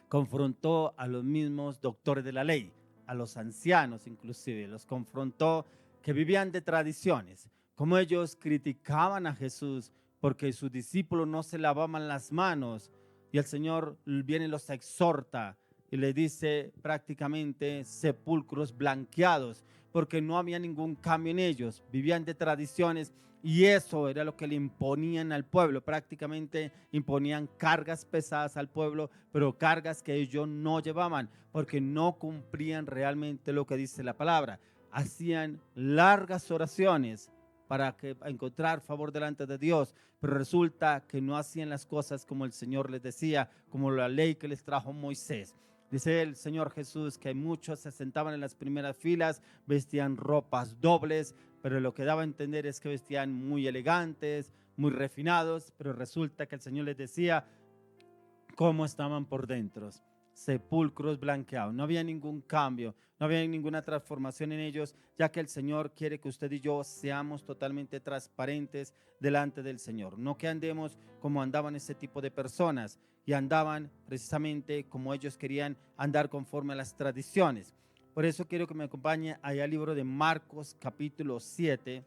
Speaker 3: confrontó a los mismos doctores de la ley, a los ancianos inclusive, los confrontó que vivían de tradiciones, como ellos criticaban a Jesús porque sus discípulos no se lavaban las manos, y el Señor viene y los exhorta y le dice prácticamente sepulcros blanqueados, porque no había ningún cambio en ellos, vivían de tradiciones y eso era lo que le imponían al pueblo. Prácticamente imponían cargas pesadas al pueblo, pero cargas que ellos no llevaban porque no cumplían realmente lo que dice la palabra. Hacían largas oraciones para encontrar favor delante de Dios, pero resulta que no hacían las cosas como el Señor les decía, como la ley que les trajo Moisés. Dice el Señor Jesús que muchos se sentaban en las primeras filas, vestían ropas dobles, pero lo que daba a entender es que vestían muy elegantes, muy refinados, pero resulta que el Señor les decía cómo estaban por dentro. Sepulcros blanqueados, no había ningún cambio, no había ninguna transformación en ellos, ya que el Señor quiere que usted y yo seamos totalmente transparentes delante del Señor, no que andemos como andaban ese tipo de personas, y andaban precisamente como ellos querían andar conforme a las tradiciones. Por eso quiero que me acompañe allá al libro de Marcos capítulo 7,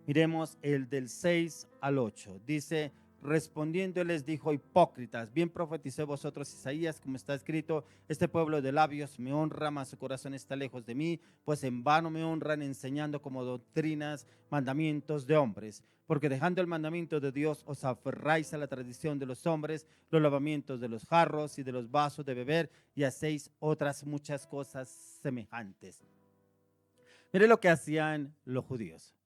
Speaker 3: miremos el del 6 al 8, dice: respondiendo les dijo: hipócritas, bien profetizó vosotros Isaías, como está escrito: este pueblo de labios me honra, mas su corazón está lejos de mí, pues en vano me honran, enseñando como doctrinas mandamientos de hombres. Porque dejando el mandamiento de Dios os aferráis a la tradición de los hombres, los lavamientos de los jarros y de los vasos de beber, y hacéis otras muchas cosas semejantes. Mire lo que hacían los judíos.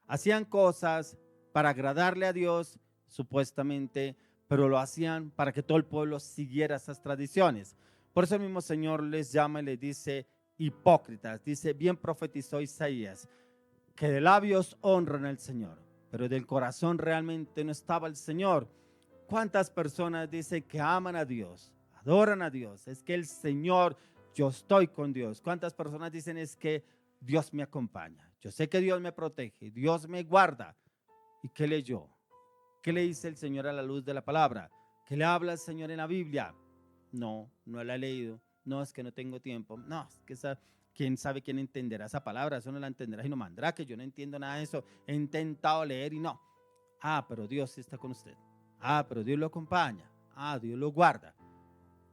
Speaker 3: Hacían cosas para agradarle a Dios, supuestamente, pero lo hacían para que todo el pueblo siguiera esas tradiciones. Por eso el mismo Señor les llama y les dice hipócritas. Dice: bien profetizó Isaías, que de labios honran al Señor, pero del corazón realmente no estaba el Señor. ¿Cuántas personas dicen que aman a Dios, adoran a Dios? Es que el Señor, yo estoy con Dios. ¿Cuántas personas dicen es que Dios me acompaña? Yo sé que Dios me protege, Dios me guarda. ¿Y qué leyó? ¿Qué le dice el Señor a la luz de la palabra? ¿Qué le habla el Señor en la Biblia? No, no la he leído. No, es que no tengo tiempo. No, es que quién sabe quién entenderá esa palabra. Eso no la entenderá y no mandará, que yo no entiendo nada de eso. He intentado leer y no. Ah, pero Dios sí está con usted. Ah, pero Dios lo acompaña. Ah, Dios lo guarda.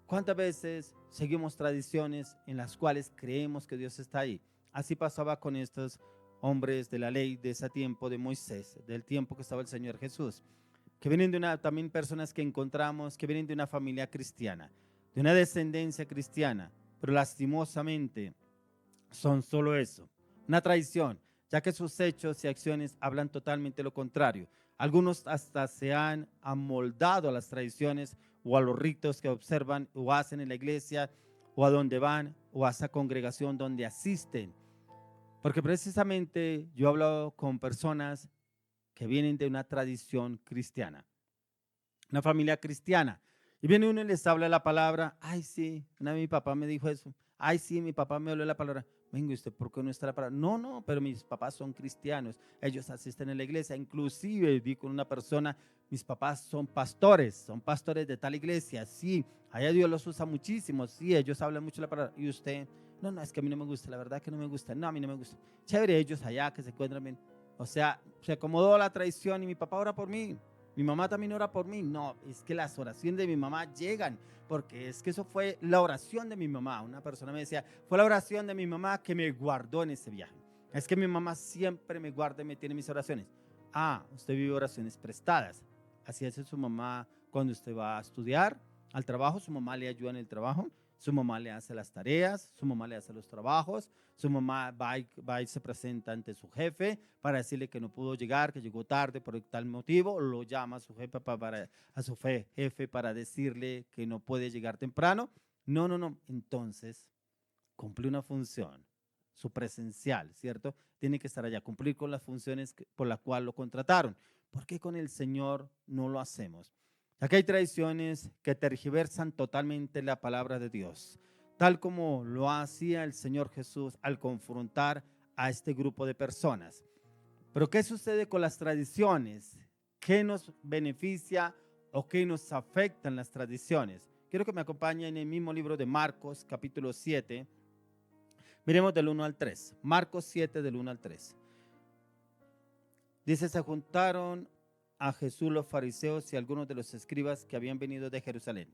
Speaker 3: ¿Cuántas veces seguimos tradiciones en las cuales creemos que Dios está ahí? Así pasaba con estos hombres de la ley de ese tiempo de Moisés, del tiempo que estaba el Señor Jesús, que vienen también personas que encontramos que vienen de una familia cristiana, de una descendencia cristiana, pero lastimosamente son solo eso, una traición, ya que sus hechos y acciones hablan totalmente lo contrario. Algunos hasta se han amoldado a las tradiciones o a los ritos que observan o hacen en la iglesia, o a donde van, o a esa congregación donde asisten. Porque precisamente yo he hablado con personas que vienen de una tradición cristiana, una familia cristiana, y viene uno y les habla la palabra. Ay, sí, una vez mi papá me dijo eso. Ay, sí, mi papá me habló la palabra. Venga, ¿usted por qué no está la palabra? No, pero mis papás son cristianos, ellos asisten a la iglesia. Inclusive vi con una persona: mis papás son pastores de tal iglesia. Sí, allá Dios los usa muchísimo. Sí, ellos hablan mucho la palabra. Y usted: no, es que a mí no me gusta, la verdad que no me gusta. No, a mí no me gusta. Chévere, ellos allá que se encuentran bien. O sea, se acomodó la traición y mi papá ora por mí. Mi mamá también ora por mí. No, es que las oraciones de mi mamá llegan, porque es que eso fue la oración de mi mamá. Una persona me decía: fue la oración de mi mamá que me guardó en ese viaje. Es que mi mamá siempre me guarda y me tiene mis oraciones. Ah, usted vive oraciones prestadas. Así hace su mamá cuando usted va a estudiar, al trabajo, su mamá le ayuda en el trabajo. Su mamá le hace las tareas, su mamá le hace los trabajos, su mamá va y se presenta ante su jefe para decirle que no pudo llegar, que llegó tarde por tal motivo. Lo llama a su jefe jefe para decirle que no puede llegar temprano. No. Entonces, cumple una función, su presencial, ¿cierto? Tiene que estar allá, cumplir con las funciones por las cuales lo contrataron. ¿Por qué con el Señor no lo hacemos? Aquí hay tradiciones que tergiversan totalmente la palabra de Dios, tal como lo hacía el Señor Jesús al confrontar a este grupo de personas. Pero ¿qué sucede con las tradiciones? ¿Qué nos beneficia o qué nos afectan las tradiciones? Quiero que me acompañen en el mismo libro de Marcos, capítulo 7. Miremos del 1 al 3. Marcos 7, del 1 al 3. Dice: se juntaron a Jesús los fariseos y algunos de los escribas que habían venido de Jerusalén.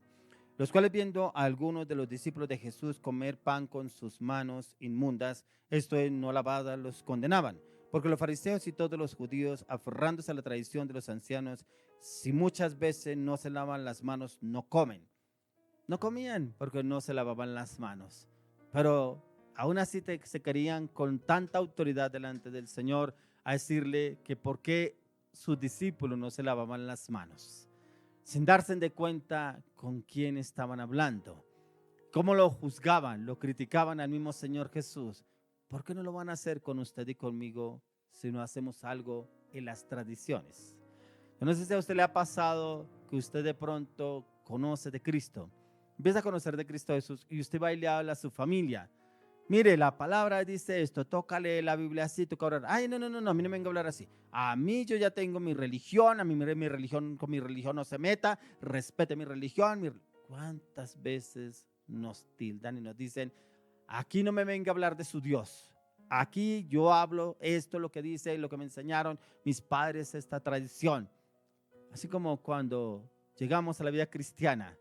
Speaker 3: los cuales viendo a algunos de los discípulos de Jesús comer pan con sus manos inmundas, esto es, no lavadas, los condenaban. Porque los fariseos y todos los judíos, aferrándose a la tradición de los ancianos, si muchas veces no se lavan las manos, no comen. No comían porque no se lavaban las manos. Pero aún así se querían con tanta autoridad delante del Señor a decirle que por qué sus discípulos no se lavaban las manos, sin darse de cuenta con quién estaban hablando, cómo lo juzgaban, lo criticaban al mismo Señor Jesús. ¿Por qué no lo van a hacer con usted y conmigo si no hacemos algo en las tradiciones? Yo no sé si a usted le ha pasado que usted de pronto conoce de Cristo, empieza a conocer de Cristo Jesús y usted va y le habla a su familia. Mire, la palabra dice esto, tócale la Biblia así, toca orar. Ay, no, a mí no me venga a hablar así. A mí yo ya tengo mi religión, a mí mi religión, con mi religión no se meta, respete mi religión. ¿Cuántas veces nos tildan y nos dicen, aquí no me venga a hablar de su Dios? Aquí yo hablo esto, lo que dice, lo que me enseñaron mis padres, esta tradición. Así como cuando llegamos a la vida cristiana,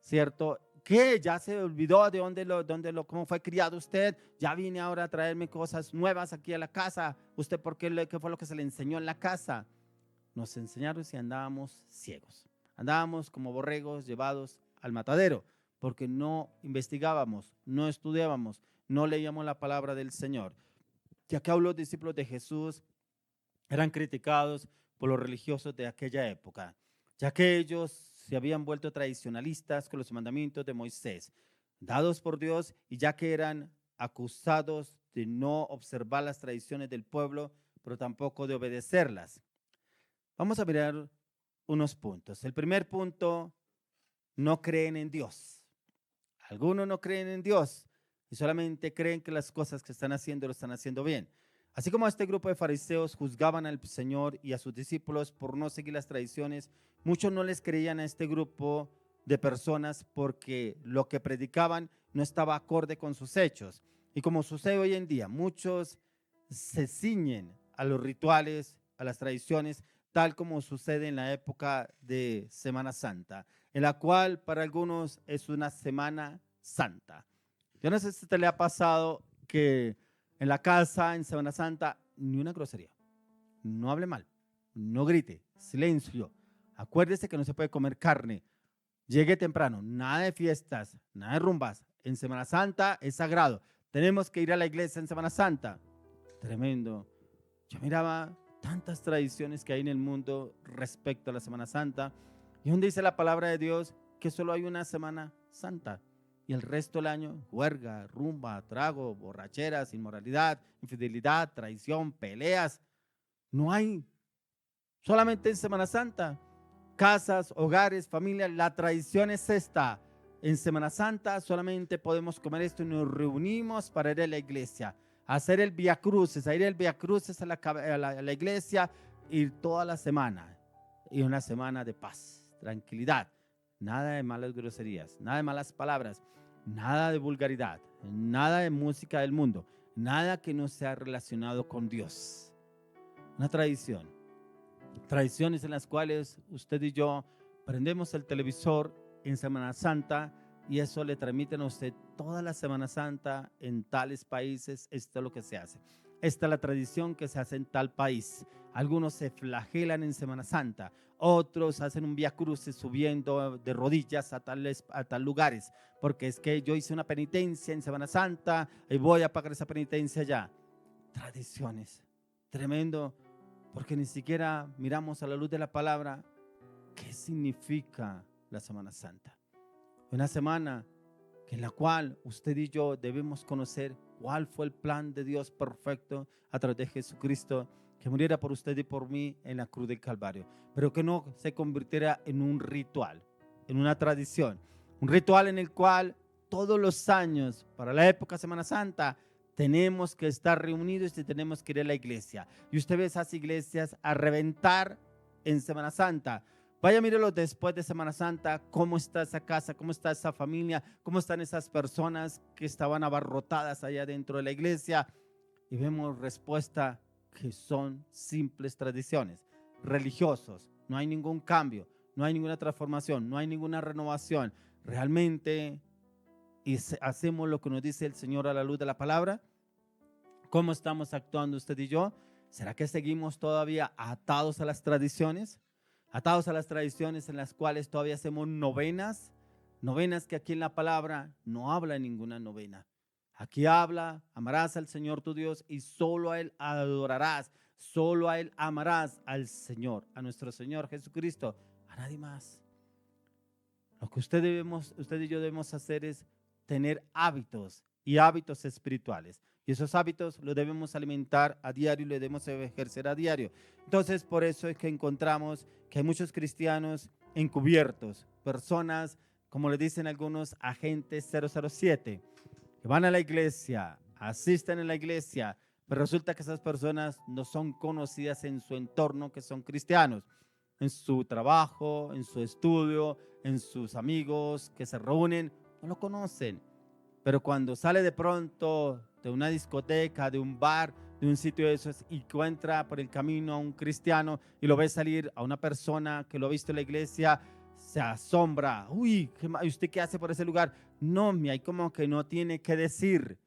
Speaker 3: ¿cierto? ¿Qué? ¿Ya se olvidó de cómo fue criado usted? Ya vine ahora a traerme cosas nuevas aquí a la casa. ¿Usted por qué? ¿Qué fue lo que se le enseñó en la casa? Nos enseñaron si andábamos ciegos. Andábamos como borregos llevados al matadero, porque no investigábamos, no estudiábamos, no leíamos la palabra del Señor. Ya que los discípulos de Jesús eran criticados por los religiosos de aquella época, ya que ellos se habían vuelto tradicionalistas con los mandamientos de Moisés, dados por Dios, y ya que eran acusados de no observar las tradiciones del pueblo, pero tampoco de obedecerlas. Vamos a mirar unos puntos. El primer punto, no creen en Dios. Algunos no creen en Dios y solamente creen que las cosas que están haciendo lo están haciendo bien. Así como este grupo de fariseos juzgaban al Señor y a sus discípulos por no seguir las tradiciones, muchos no les creían a este grupo de personas porque lo que predicaban no estaba acorde con sus hechos. Y como sucede hoy en día, muchos se ciñen a los rituales, a las tradiciones, tal como sucede en la época de Semana Santa, en la cual para algunos es una Semana Santa. Yo no sé si te le ha pasado que en la casa, en Semana Santa, ni una grosería, no hable mal, no grite, silencio, acuérdese que no se puede comer carne, llegue temprano, nada de fiestas, nada de rumbas. En Semana Santa es sagrado, tenemos que ir a la iglesia en Semana Santa. Tremendo. Yo miraba tantas tradiciones que hay en el mundo respecto a la Semana Santa, y donde dice la palabra de Dios que solo hay una Semana Santa y el resto del año juerga, rumba, trago, borracheras, inmoralidad, infidelidad, traición, peleas. No hay, solamente en Semana Santa. Casas, hogares, familias, la tradición es esta. En Semana Santa solamente podemos comer esto y nos reunimos para ir a la iglesia, a hacer el Vía Crucis, a ir el Vía Crucis a la iglesia, ir toda la semana. Y una semana de paz, tranquilidad, nada de malas groserías, nada de malas palabras, nada de vulgaridad, nada de música del mundo, nada que no sea relacionado con Dios. Una tradición. Tradiciones en las cuales usted y yo prendemos el televisor en Semana Santa y eso le transmiten a usted toda la Semana Santa en tales países. Esto es lo que se hace. Esta es la tradición que se hace en tal país. Algunos se flagelan en Semana Santa, otros hacen un vía crucis subiendo de rodillas a tal lugares, porque es que yo hice una penitencia en Semana Santa y voy a pagar esa penitencia ya. Tradiciones. Tremendo. Porque ni siquiera miramos a la luz de la palabra qué significa la Semana Santa. Una semana en la cual usted y yo debemos conocer cuál fue el plan de Dios perfecto a través de Jesucristo, que muriera por usted y por mí en la cruz del Calvario, pero que no se convirtiera en un ritual, en una tradición, un ritual en el cual todos los años, para la época Semana Santa, tenemos que estar reunidos y tenemos que ir a la iglesia. Y usted ve esas iglesias a reventar en Semana Santa. Vaya, mírelo después de Semana Santa, cómo está esa casa, cómo está esa familia, cómo están esas personas que estaban abarrotadas allá dentro de la iglesia. Y vemos respuesta que son simples tradiciones, religiosos. No hay ningún cambio, no hay ninguna transformación, no hay ninguna renovación. Realmente hacemos lo que nos dice el Señor a la luz de la palabra. ¿Cómo estamos actuando usted y yo? ¿Será que seguimos todavía atados a las tradiciones? Atados a las tradiciones en las cuales todavía hacemos novenas. Novenas que aquí en la palabra no habla ninguna novena. Aquí habla, amarás al Señor tu Dios y solo a Él adorarás. Solo a Él amarás al Señor, a nuestro Señor Jesucristo, a nadie más. Lo que usted y yo debemos hacer es tener hábitos y hábitos espirituales. Y esos hábitos los debemos alimentar a diario y los debemos ejercer a diario. Entonces, por eso es que encontramos que hay muchos cristianos encubiertos, personas, como le dicen algunos, agentes 007, que van a la iglesia, asisten a la iglesia, pero resulta que esas personas no son conocidas en su entorno, que son cristianos, en su trabajo, en su estudio, en sus amigos que se reúnen, no lo conocen. Pero cuando sale de pronto de una discoteca, de un bar, de un sitio de esos, y encuentra por el camino a un cristiano y lo ve salir a una persona que lo ha visto en la iglesia, se asombra. Uy, ¿usted qué hace por ese lugar? No, hay como que no tiene que decir,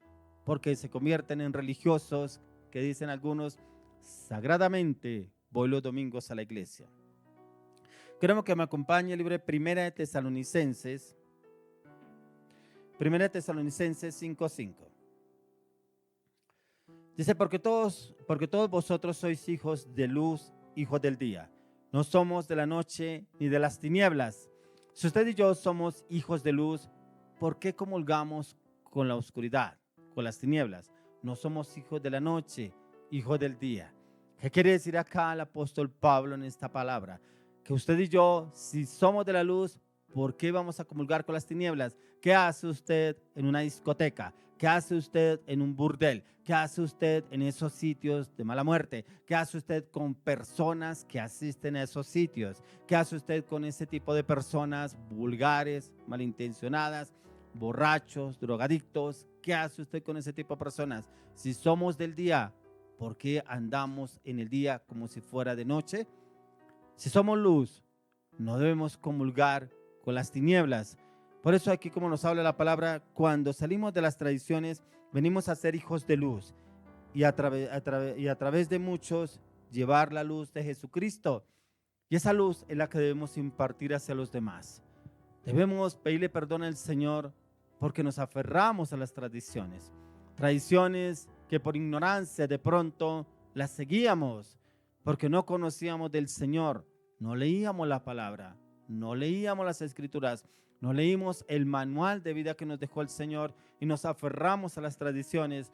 Speaker 3: porque se convierten en religiosos que dicen algunos, sagradamente voy los domingos a la iglesia. Queremos que me acompañe el libro de Primera de Tesalonicenses 5:5. Dice, porque todos vosotros sois hijos de luz, hijos del día. No somos de la noche ni de las tinieblas. Si usted y yo somos hijos de luz, ¿por qué comulgamos con la oscuridad, con las tinieblas? No somos hijos de la noche, hijos del día. ¿Qué quiere decir acá el apóstol Pablo en esta palabra? Que usted y yo, si somos de la luz, ¿por qué vamos a comulgar con las tinieblas? ¿Qué hace usted en una discoteca? ¿Qué hace usted en un burdel? ¿Qué hace usted en esos sitios de mala muerte? ¿Qué hace usted con personas que asisten a esos sitios? ¿Qué hace usted con ese tipo de personas vulgares, malintencionadas, borrachos, drogadictos? ¿Qué hace usted con ese tipo de personas? Si somos del día, ¿por qué andamos en el día como si fuera de noche? Si somos luz, no debemos comulgar con las tinieblas. Por eso aquí, como nos habla la palabra, cuando salimos de las tradiciones, venimos a ser hijos de luz y a través de muchos llevar la luz de Jesucristo. Y esa luz es la que debemos impartir hacia los demás. Debemos pedirle perdón al Señor porque nos aferramos a las tradiciones. Tradiciones que por ignorancia de pronto las seguíamos porque no conocíamos del Señor. No leíamos la palabra, no leíamos las escrituras, no leímos el manual de vida que nos dejó el Señor y nos aferramos a las tradiciones.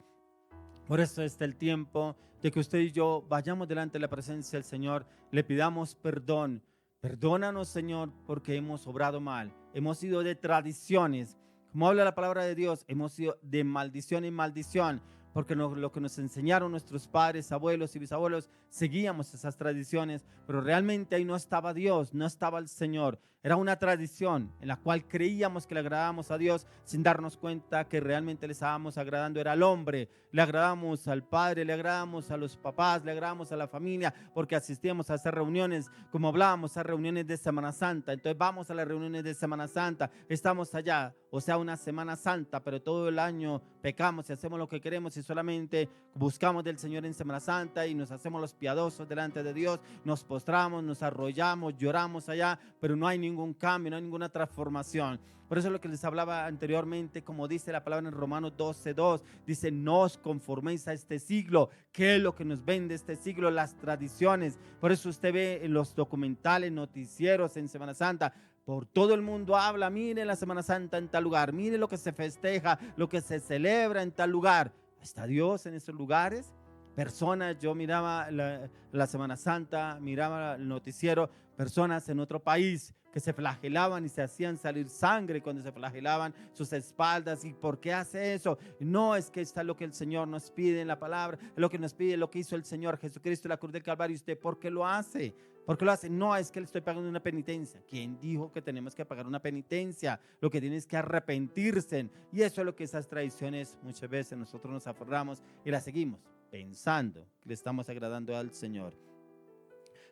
Speaker 3: Por eso está el tiempo de que usted y yo vayamos delante de la presencia del Señor, le pidamos perdón. Perdónanos, Señor, porque hemos obrado mal, hemos sido de tradiciones. Como habla la palabra de Dios, hemos sido de maldición en maldición, porque lo que nos enseñaron nuestros padres, abuelos y bisabuelos, seguíamos esas tradiciones, pero realmente ahí no estaba Dios, no estaba el Señor. Era una tradición en la cual creíamos que le agradábamos a Dios sin darnos cuenta que realmente le estábamos agradando era al hombre. Le agradamos al padre, le agradamos a los papás, le agradamos a la familia, porque asistíamos a esas reuniones, como hablábamos, a reuniones de Semana Santa. Entonces vamos a las reuniones de Semana Santa, estamos allá, o sea, una Semana Santa, pero todo el año pecamos y hacemos lo que queremos y solamente buscamos del Señor en Semana Santa y nos hacemos los piadosos delante de Dios, nos postramos, nos arrollamos, lloramos allá, pero no hay ningún cambio, no hay ninguna transformación. Por eso es lo que les hablaba anteriormente, como dice la palabra en Romanos 12:2, dice, no os conforméis a este siglo. ¿Qué es lo que nos vende este siglo? Las tradiciones. Por eso usted ve en los documentales, noticieros en Semana Santa, por todo el mundo habla, mire la Semana Santa en tal lugar, mire lo que se festeja, lo que se celebra en tal lugar. ¿Está Dios en esos lugares? Personas, yo miraba la Semana Santa, miraba el noticiero, personas en otro país que se flagelaban y se hacían salir sangre cuando se flagelaban sus espaldas. ¿Y por qué hace eso? No, es que está lo que el Señor nos pide en la palabra, lo que nos pide, lo que hizo el Señor Jesucristo en la cruz del Calvario. ¿Y usted por qué lo hace? ¿Por qué lo hace? No, es que le estoy pagando una penitencia. ¿Quién dijo que tenemos que pagar una penitencia? Lo que tiene es que arrepentirse. Y eso es lo que esas tradiciones muchas veces nosotros nos aferramos y las seguimos pensando que le estamos agradando al Señor.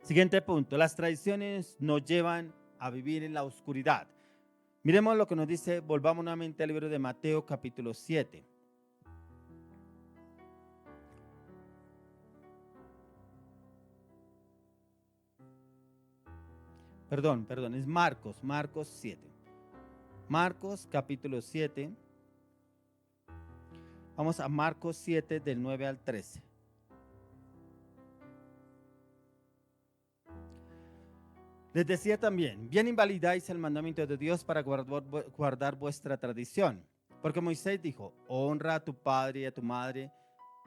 Speaker 3: Siguiente punto, las tradiciones nos llevan a vivir en la oscuridad. Miremos lo que nos dice, volvamos nuevamente al libro de Mateo capítulo 7. Perdón, es Marcos 7. Marcos capítulo 7. Vamos a Marcos 7 del 9 al 13. Les decía también, bien invalidáis el mandamiento de Dios para guardar vuestra tradición. Porque Moisés dijo, honra a tu padre y a tu madre,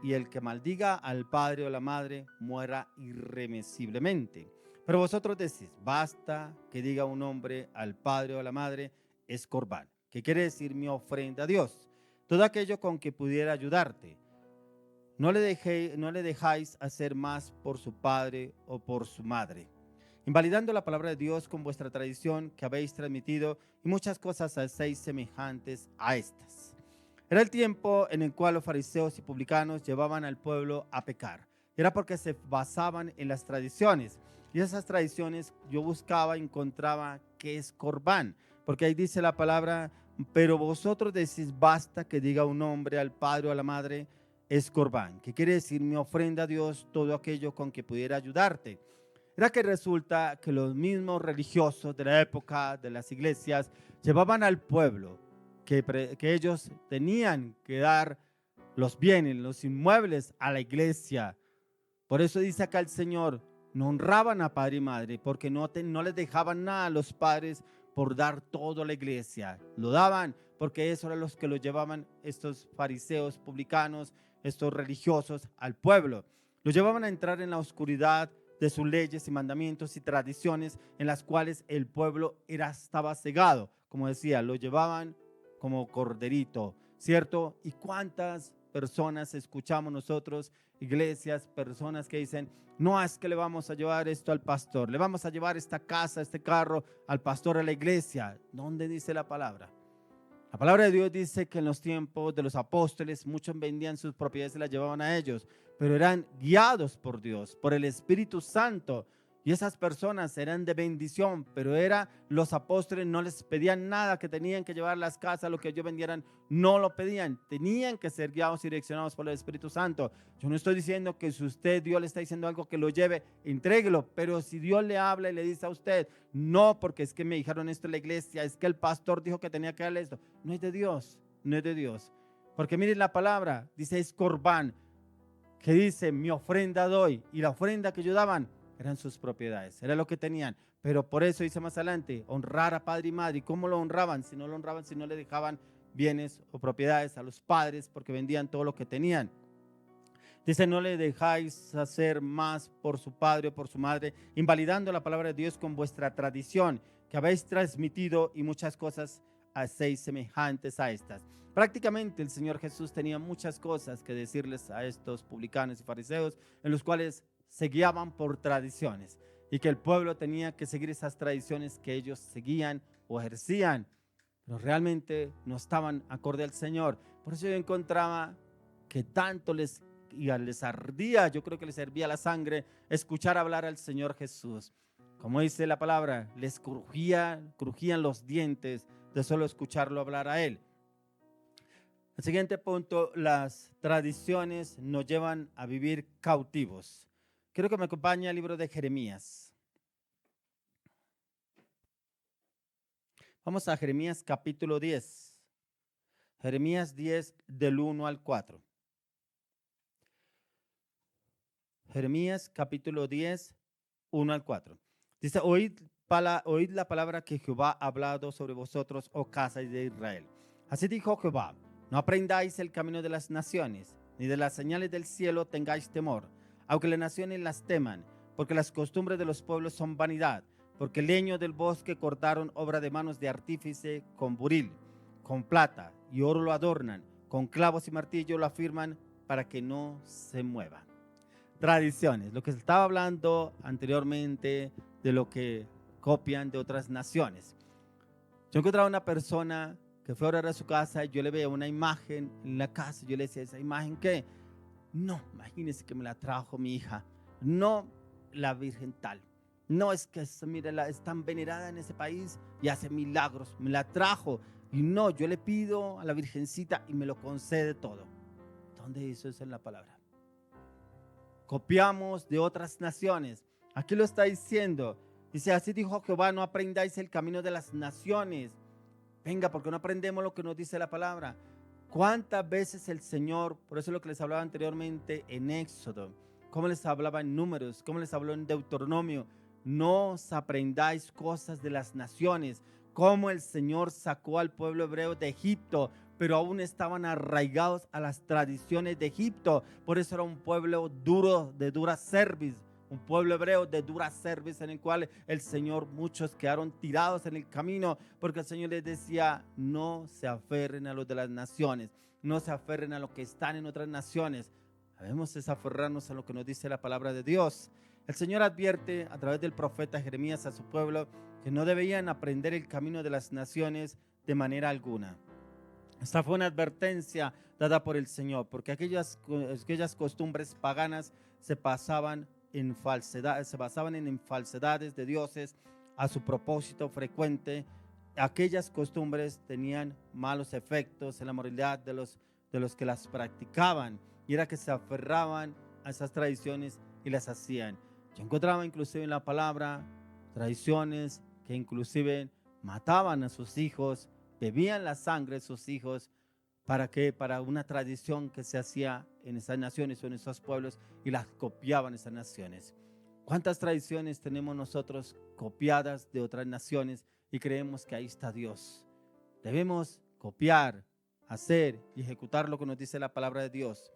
Speaker 3: y el que maldiga al padre o la madre muera irremisiblemente. Pero vosotros decís, basta que diga un hombre al padre o a la madre, es corbán, que quiere decir mi ofrenda a Dios. Todo aquello con que pudiera ayudarte. No le dejáis hacer más por su padre o por su madre, invalidando la palabra de Dios con vuestra tradición que habéis transmitido, y muchas cosas hacéis semejantes a estas. Era el tiempo en el cual los fariseos y publicanos llevaban al pueblo a pecar. Era porque se basaban en las tradiciones. Y esas tradiciones yo buscaba, encontraba que es corbán. Porque ahí dice la palabra, pero vosotros decís, basta que diga un hombre al padre o a la madre, es corbán. Que quiere decir mi ofrenda a Dios, todo aquello con que pudiera ayudarte. Era que resulta que los mismos religiosos de la época de las iglesias llevaban al pueblo que ellos tenían que dar los bienes, los inmuebles a la iglesia. Por eso dice acá el Señor, no honraban a padre y madre porque no les dejaban nada a los padres por dar todo a la iglesia. Lo daban porque eso eran los que lo llevaban estos fariseos, publicanos, estos religiosos al pueblo. Lo llevaban a entrar en la oscuridad de sus leyes y mandamientos y tradiciones en las cuales el pueblo estaba cegado. Como decía, lo llevaban como corderito, ¿cierto? ¿Y cuántas personas escuchamos nosotros, iglesias, personas que dicen, no es que le vamos a llevar esto al pastor, le vamos a llevar esta casa, este carro al pastor, a la iglesia? ¿Dónde dice la palabra? La palabra de Dios dice que en los tiempos de los apóstoles muchos vendían sus propiedades y las llevaban a ellos, pero eran guiados por Dios, por el Espíritu Santo, y esas personas eran de bendición, pero los apóstoles no les pedían nada, que tenían que llevar las casas, lo que ellos vendieran, no lo pedían, tenían que ser guiados y direccionados por el Espíritu Santo. Yo no estoy diciendo que si Dios le está diciendo algo, que lo lleve, entréguelo, pero si Dios le habla y le dice a usted, no, porque es que me dijeron esto en la iglesia, es que el pastor dijo que tenía que darle esto, no es de Dios, no es de Dios. Porque miren la palabra, dice es corbán, que dice mi ofrenda doy, y la ofrenda que ellos daban eran sus propiedades, era lo que tenían. Pero por eso dice más adelante, honrar a padre y madre. ¿Y cómo lo honraban? Si no lo honraban, si no le dejaban bienes o propiedades a los padres, porque vendían todo lo que tenían. Dice, no le dejáis hacer más por su padre o por su madre, invalidando la palabra de Dios con vuestra tradición que habéis transmitido, y muchas cosas hacéis semejantes a estas. Prácticamente el Señor Jesús tenía muchas cosas que decirles a estos publicanos y fariseos, en los cuales se guiaban por tradiciones, y que el pueblo tenía que seguir esas tradiciones que ellos seguían o ejercían, pero realmente no estaban acorde al Señor. Por eso yo encontraba que tanto les ardía, yo creo que les hervía la sangre escuchar hablar al Señor Jesús. Como dice la palabra, les crujían los dientes de solo escucharlo hablar a Él. El siguiente punto, las tradiciones nos llevan a vivir cautivos. Quiero que me acompañe al libro de Jeremías. Vamos a Jeremías capítulo 10. Jeremías 10 del 1 al 4. Jeremías capítulo 10, 1 al 4. Dice, oíd la palabra que Jehová ha hablado sobre vosotros, oh casa de Israel. Así dijo Jehová, no aprendáis el camino de las naciones, ni de las señales del cielo tengáis temor, aunque las naciones las teman, porque las costumbres de los pueblos son vanidad, porque el leño del bosque cortaron, obra de manos de artífice, con buril, con plata y oro lo adornan, con clavos y martillo lo afirman, para que no se mueva. Tradiciones, lo que se estaba hablando anteriormente de lo que copian de otras naciones. Yo encontraba una persona que fue a orar a su casa y yo le veía una imagen en la casa, yo le decía, ¿esa imagen qué? No, imagínense que me la trajo mi hija, no la Virgen tal. No es que, mire, es tan venerada en ese país y hace milagros, me la trajo. Y no, yo le pido a la Virgencita y me lo concede todo. ¿Dónde dice eso en la palabra? Copiamos de otras naciones. Aquí lo está diciendo. Dice, así dijo Jehová, no aprendáis el camino de las naciones. Venga, porque no aprendemos lo que nos dice la palabra. ¿Cuántas veces el Señor, por eso es lo que les hablaba anteriormente en Éxodo, cómo les hablaba en Números, cómo les habló en Deuteronomio, no os aprendáis cosas de las naciones, cómo el Señor sacó al pueblo hebreo de Egipto, pero aún estaban arraigados a las tradiciones de Egipto. Por eso era un pueblo duro, de dura cerviz, un pueblo hebreo de dura cerviz, en el cual el Señor, muchos quedaron tirados en el camino, porque el Señor les decía, no se aferren a los de las naciones, no se aferren a lo que están en otras naciones. Debemos desaferrarnos a lo que nos dice la palabra de Dios. El Señor advierte a través del profeta Jeremías a su pueblo que no debían aprender el camino de las naciones de manera alguna. Esta fue una advertencia dada por el Señor, porque aquellas costumbres paganas se basaban en falsedades de dioses a su propósito frecuente. Aquellas costumbres tenían malos efectos en la moralidad de los que las practicaban, y era que se aferraban a esas tradiciones y las hacían. Yo encontraba inclusive en la palabra tradiciones que inclusive mataban a sus hijos, bebían la sangre de sus hijos. ¿Para qué? Para una tradición que se hacía en esas naciones o en esos pueblos, y las copiaban esas naciones. ¿Cuántas tradiciones tenemos nosotros copiadas de otras naciones y creemos que ahí está Dios? Debemos copiar, hacer y ejecutar lo que nos dice la palabra de Dios.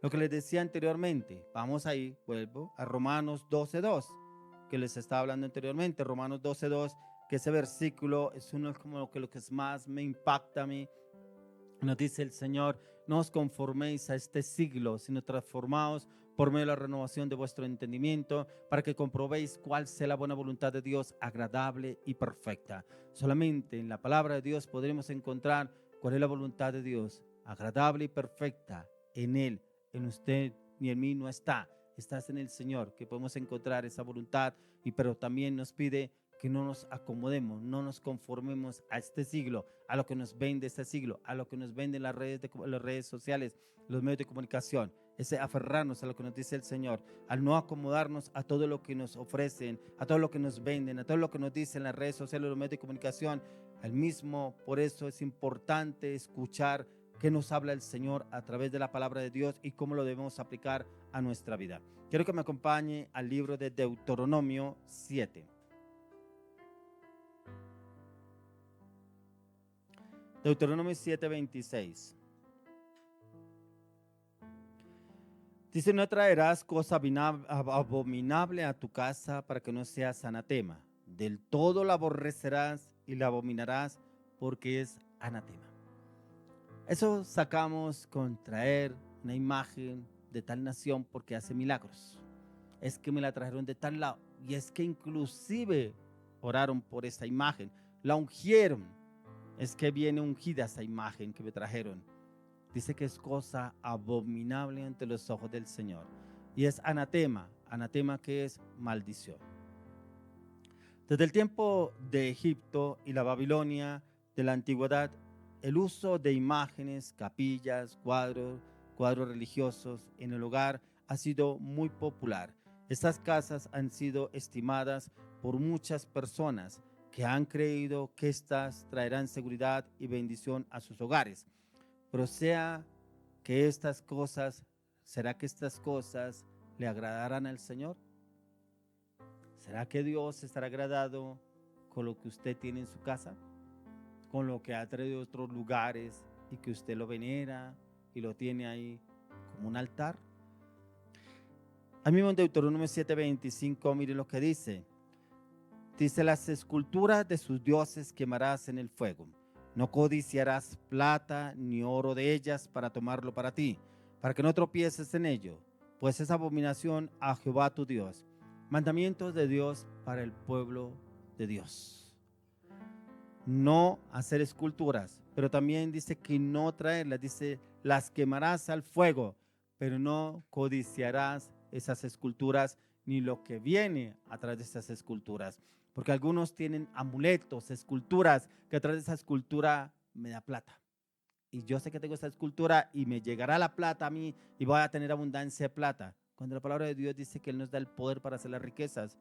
Speaker 3: Lo que les decía anteriormente, vamos ahí, vuelvo a Romanos 12:2, que les estaba hablando anteriormente. Romanos 12:2, que ese versículo es uno como lo que más me impacta a mí. Nos dice el Señor, no os conforméis a este siglo, sino transformaos por medio de la renovación de vuestro entendimiento, para que comprobéis cuál sea la buena voluntad de Dios, agradable y perfecta. Solamente en la palabra de Dios podremos encontrar cuál es la voluntad de Dios, agradable y perfecta. En Él, en usted ni en mí no está. Estás en el Señor, que podemos encontrar esa voluntad, pero también nos pide que no nos acomodemos, no nos conformemos a este siglo, a lo que nos vende este siglo, a lo que nos venden las redes sociales, los medios de comunicación. Ese aferrarnos a lo que nos dice el Señor, al no acomodarnos a todo lo que nos ofrecen, a todo lo que nos venden, a todo lo que nos dicen las redes sociales, los medios de comunicación. Al mismo, por eso es importante escuchar qué nos habla el Señor a través de la palabra de Dios y cómo lo debemos aplicar a nuestra vida. Quiero que me acompañe al libro de Deuteronomio 7. Deuteronomio 7:26. Dice, no traerás cosa abominable a tu casa para que no seas anatema. Del todo la aborrecerás y la abominarás porque es anatema. Eso sacamos con traer una imagen de tal nación porque hace milagros. Es que me la trajeron de tal lado. Y es que inclusive oraron por esta imagen. La ungieron. Es que viene ungida esa imagen que me trajeron. Dice que es cosa abominable ante los ojos del Señor. Y es anatema. Anatema, que es maldición. Desde el tiempo de Egipto y la Babilonia de la antigüedad, el uso de imágenes, capillas, cuadros religiosos en el hogar ha sido muy popular. Estas casas han sido estimadas por muchas personas que han creído que estas traerán seguridad y bendición a sus hogares. Pero ¿será que estas cosas le agradarán al Señor? ¿Será que Dios estará agradado con lo que usted tiene en su casa? Con lo que ha traído de otros lugares y que usted lo venera y lo tiene ahí como un altar. Al mismo en Deuteronomio 7:25, mire lo que dice. Dice, las esculturas de sus dioses quemarás en el fuego. No codiciarás plata ni oro de ellas para tomarlo para ti, para que no tropieces en ello, pues es abominación a Jehová tu Dios. Mandamientos de Dios para el pueblo de Dios. No hacer esculturas, pero también dice que no traerlas, dice, las quemarás al fuego, pero no codiciarás esas esculturas ni lo que viene a través de estas esculturas. Porque algunos tienen amuletos, esculturas, que a través de esa escultura me da plata. Y yo sé que tengo esta escultura y me llegará la plata a mí y voy a tener abundancia de plata. Cuando la palabra de Dios dice que Él nos da el poder para hacer las riquezas,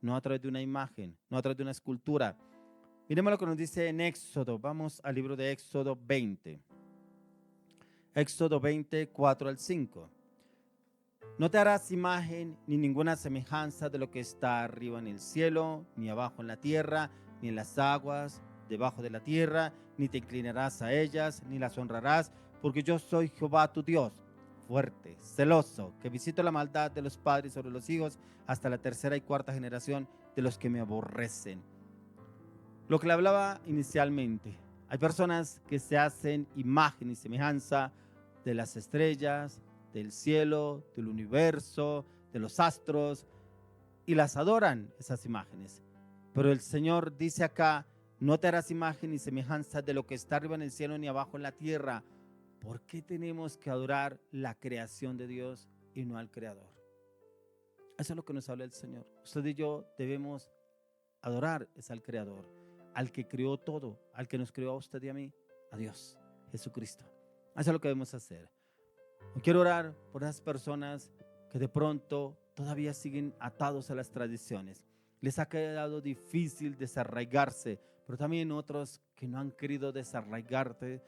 Speaker 3: no a través de una imagen, no a través de una escultura. Miremos lo que nos dice en Éxodo. Vamos al libro de Éxodo 20. Éxodo 20, 4 al 5. No te harás imagen ni ninguna semejanza de lo que está arriba en el cielo, ni abajo en la tierra, ni en las aguas debajo de la tierra, ni te inclinarás a ellas, ni las honrarás, porque yo soy Jehová tu Dios, fuerte, celoso, que visito la maldad de los padres sobre los hijos hasta la tercera y cuarta generación de los que me aborrecen. Lo que le hablaba inicialmente, hay personas que se hacen imagen y semejanza de las estrellas, del cielo, del universo, de los astros, y las adoran esas imágenes. Pero el Señor dice acá, no te harás imagen ni semejanza de lo que está arriba en el cielo ni abajo en la tierra. ¿Por qué tenemos que adorar la creación de Dios y no al Creador? Eso es lo que nos habla el Señor. Usted y yo debemos adorar es al Creador, al que creó todo, al que nos creó a usted y a mí, a Dios, Jesucristo. Eso es lo que debemos hacer. Quiero orar por esas personas que de pronto todavía siguen atados a las tradiciones. Les ha quedado difícil desarraigarse, pero también otros que no han querido desarraigarse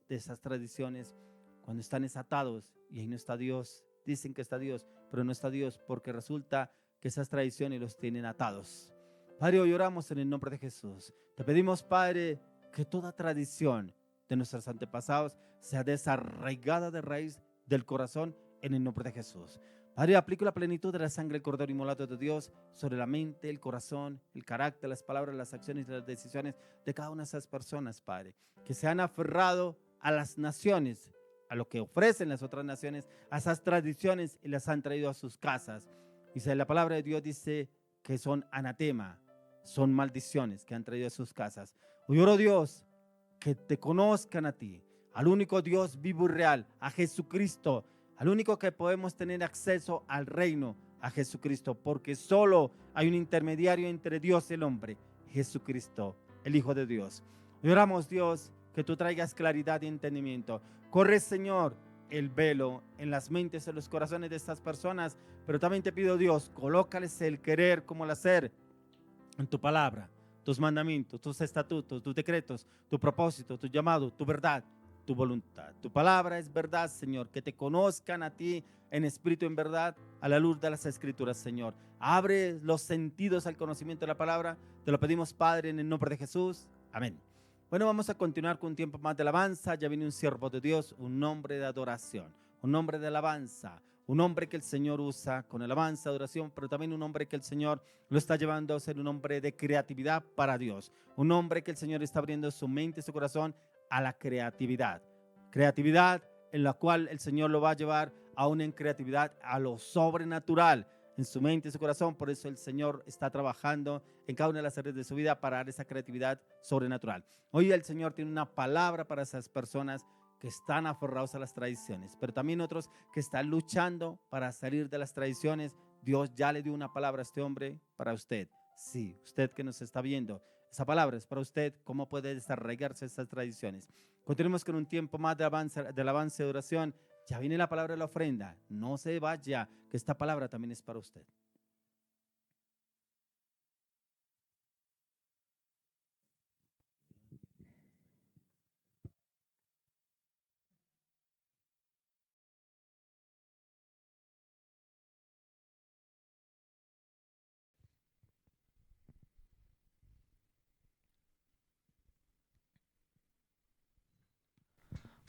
Speaker 3: de esas tradiciones. Cuando están desatados y ahí no está Dios, dicen que está Dios, pero no está Dios porque resulta que esas tradiciones los tienen atados. Padre, hoy oramos en el nombre de Jesús. Te pedimos, Padre, que toda tradición de nuestros antepasados sea desarraigada de raíz del corazón en el nombre de Jesús. Padre, aplico la plenitud de la sangre del Cordero inmolado de Dios sobre la mente, el corazón, el carácter, las palabras, las acciones y las decisiones de cada una de esas personas, Padre, que se han aferrado a las naciones, a lo que ofrecen las otras naciones, a esas tradiciones y las han traído a sus casas. Y la palabra de Dios dice que son anatema, son maldiciones que han traído a sus casas. Hoy oro, Dios, que te conozcan a ti, al único Dios vivo y real, a Jesucristo, al único que podemos tener acceso al reino, a Jesucristo, porque solo hay un intermediario entre Dios y el hombre, Jesucristo, el Hijo de Dios. Y oramos, Dios, que tú traigas claridad y entendimiento. Corre, Señor, el velo en las mentes, en los corazones de estas personas, pero también te pido, Dios, colócales el querer como el hacer en tu palabra, tus mandamientos, tus estatutos, tus decretos, tu propósito, tu llamado, tu verdad, tu voluntad. Tu palabra es verdad, Señor, que te conozcan a ti en espíritu y en verdad a la luz de las Escrituras, Señor. Abre los sentidos al conocimiento de la palabra. Te lo pedimos, Padre, en el nombre de Jesús. Amén. Bueno, vamos a continuar con un tiempo más de alabanza. Ya viene un siervo de Dios, un hombre de adoración, un hombre de alabanza, un hombre que el Señor usa con alabanza, adoración, pero también un hombre que el Señor lo está llevando a ser un hombre de creatividad para Dios. Un hombre que el Señor está abriendo su mente y su corazón a la creatividad. Creatividad en la cual el Señor lo va a llevar aún en creatividad a lo sobrenatural en su mente y su corazón. Por eso el Señor está trabajando en cada una de las áreas de su vida para dar esa creatividad sobrenatural. Hoy el Señor tiene una palabra para esas personas que están aferrados a las tradiciones, pero también otros que están luchando para salir de las tradiciones. Dios ya le dio una palabra a este hombre para usted. Sí, usted que nos está viendo, esa palabra es para usted. ¿Cómo puede desarraigarse estas tradiciones? Continuemos con un tiempo más de alabanza y oración. Ya viene la palabra de la ofrenda. No se vaya, que esta palabra también es para usted.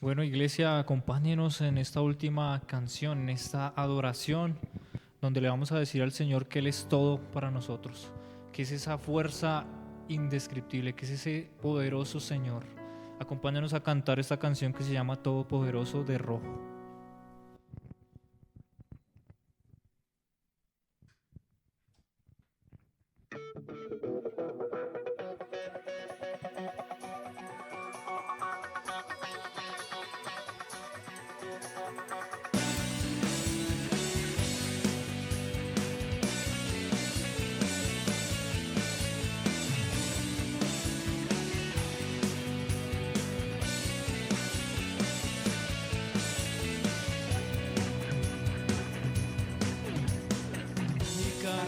Speaker 5: Bueno, iglesia, acompáñenos en esta última canción, en esta adoración, donde le vamos a decir al Señor que Él es todo para nosotros, que es esa fuerza indescriptible, que es ese poderoso Señor. Acompáñanos a cantar esta canción que se llama Todopoderoso de Rojo.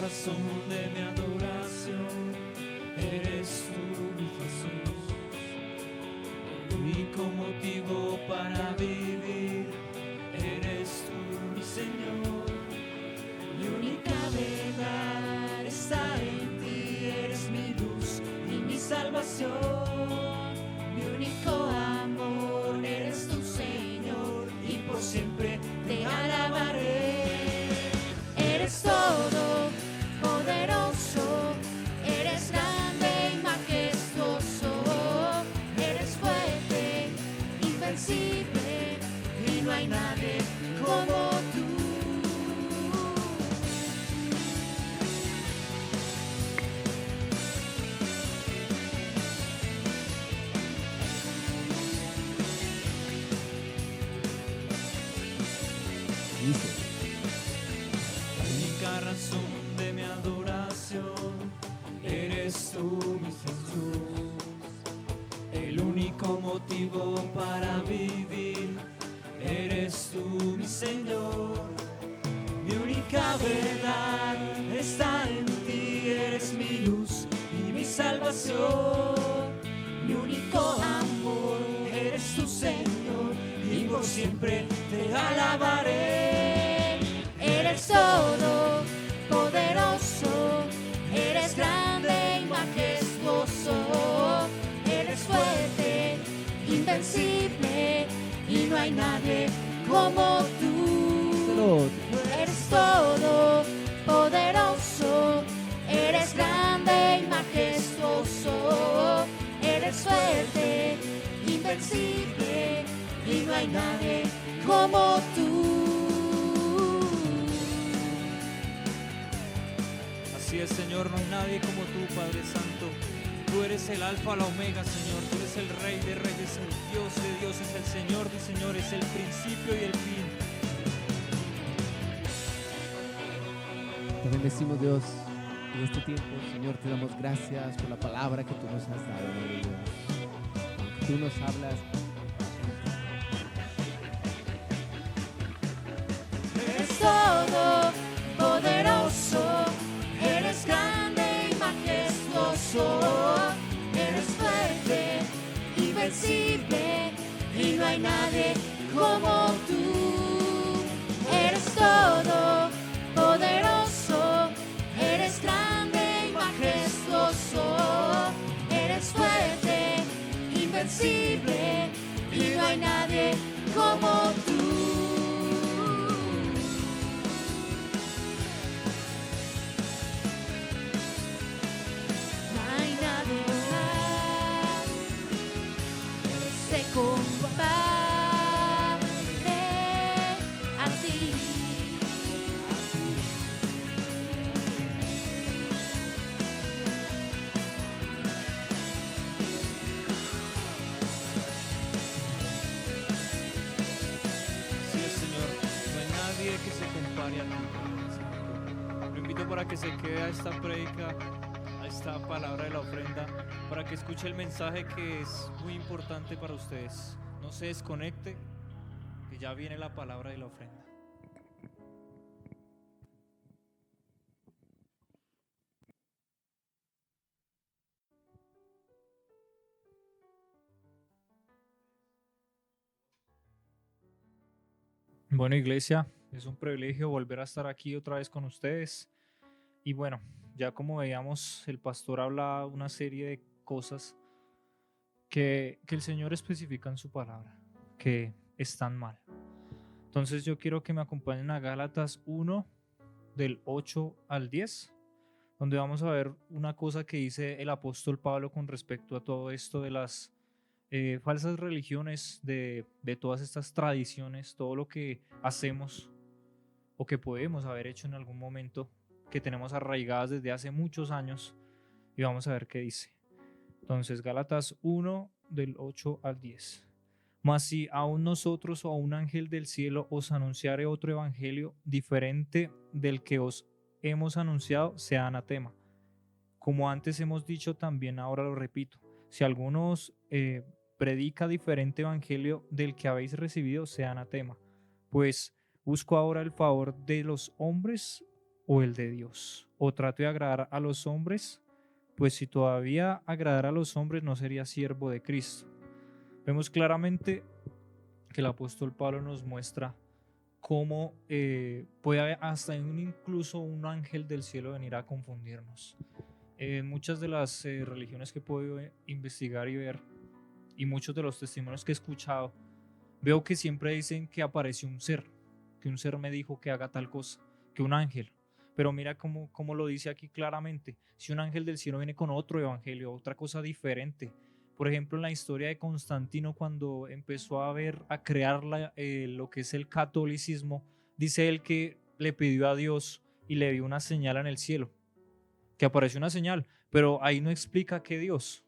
Speaker 7: razón de mi adoración, eres tú, mi Jesús. El único motivo para vivir, eres tú, mi Señor. Mi única verdad está en ti, eres mi luz y mi salvación. Mi único amor, eres tu Señor, y por siempre te alabaré. Eres todo poderoso, eres grande y majestuoso, eres fuerte, invencible, y no hay nadie como tú.
Speaker 2: Dice,
Speaker 7: La única razón de mi adoración, eres tú, mi Jesús. El único motivo para vivir, eres tú, mi Señor. Mi única verdad está en ti, eres mi luz y mi salvación. Mi único amor, eres tu Señor, y por siempre te alabaré. Eres todo poderoso, eres grande y majestuoso, eres fuerte, invencible, y no hay nadie como tú.
Speaker 2: salud.
Speaker 6: Eres todo poderoso, eres grande y majestuoso, eres fuerte, invencible, y no hay nadie como tú.
Speaker 5: Así es, Señor, no hay nadie como tú, Padre Santo. Tú eres el alfa, la omega, Señor. Tú eres el Rey de reyes, el Dios de dioses, el Señor de señores, el principio y el fin.
Speaker 2: Te bendecimos, Dios, en este tiempo. Señor, te damos gracias por la palabra que tú nos has dado, Madre Dios. Tú nos hablas.
Speaker 6: Eres todo poderoso, eres grande y majestuoso, eres fuerte, invencible, y no hay nadie como tú. Eres todo poderoso, eres grande y majestuoso, eres fuerte, invencible, y no hay nadie como tú. No hay nadie más que se compare a ti.
Speaker 5: Así es, Señor, no hay nadie que se compare a ti, Padre Santo. Lo invito para que se quede a esta prédica, a esta palabra de la ofrenda, para que escuche el mensaje que es muy importante para ustedes. No se desconecte, que ya viene la palabra de la ofrenda. Bueno, iglesia, es un privilegio volver a estar aquí otra vez con ustedes. Y bueno, ya como veíamos, el pastor habla una serie de cosas que el Señor especifica en su palabra, que están mal. Entonces yo quiero que me acompañen a Gálatas 1, del 8 al 10, donde vamos a ver una cosa que dice el apóstol Pablo con respecto a todo esto de las falsas religiones, de todas estas tradiciones, todo lo que hacemos o que podemos haber hecho en algún momento, que tenemos arraigadas desde hace muchos años, y vamos a ver qué dice. Entonces, Gálatas 1, del 8 al 10. Mas si aún nosotros o a un ángel del cielo os anunciare otro evangelio diferente del que os hemos anunciado, sea anatema. Como antes hemos dicho, también ahora lo repito. Si alguno os predica diferente evangelio del que habéis recibido, sea anatema. Pues, ¿busco ahora el favor de los hombres o el de Dios? o trato de agradar a los hombres, pues si todavía agradar a los hombres no sería siervo de Cristo. Vemos claramente que el apóstol Pablo nos muestra cómo puede haber hasta incluso un ángel del cielo venir a confundirnos. En muchas de las religiones que he podido investigar y ver, y muchos de los testimonios que he escuchado, veo que siempre dicen que apareció un ser, que un ser me dijo que haga tal cosa, que un ángel. Pero mira cómo lo dice aquí claramente. Si un ángel del cielo viene con otro evangelio, otra cosa diferente. Por ejemplo, en la historia de Constantino, cuando empezó a crear lo que es el catolicismo, dice él que le pidió a Dios y le dio una señal en el cielo, que apareció una señal, pero ahí no explica qué Dios.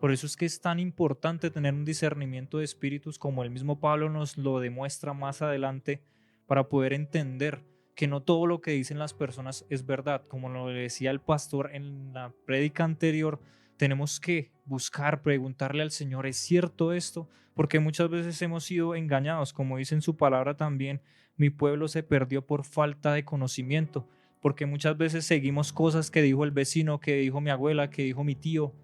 Speaker 5: Por eso es que es tan importante tener un discernimiento de espíritus, como el mismo Pablo nos lo demuestra más adelante, para poder entender que no todo lo que dicen las personas es verdad. Como lo decía el pastor en la prédica anterior, tenemos que buscar, preguntarle al Señor, ¿es cierto esto? Porque muchas veces hemos sido engañados, como dice en su palabra también, mi pueblo se perdió por falta de conocimiento, porque muchas veces seguimos cosas que dijo el vecino, que dijo mi abuela, que dijo mi tío,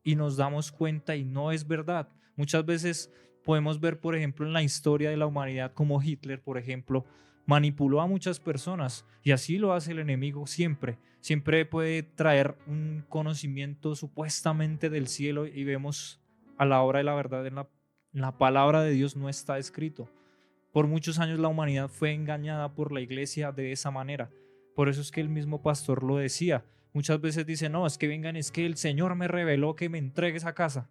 Speaker 5: y nos damos cuenta y no es verdad. Muchas veces podemos ver, por ejemplo, en la historia de la humanidad, como Hitler, por ejemplo, manipuló a muchas personas, y así lo hace el enemigo siempre. Siempre puede traer un conocimiento supuestamente del cielo, y vemos a la hora de la verdad en la palabra de Dios no está escrito. Por muchos años la humanidad fue engañada por la iglesia de esa manera. Por eso es que el mismo pastor lo decía. Muchas veces dice, no, es que vengan, es que el Señor me reveló que me entregue esa casa.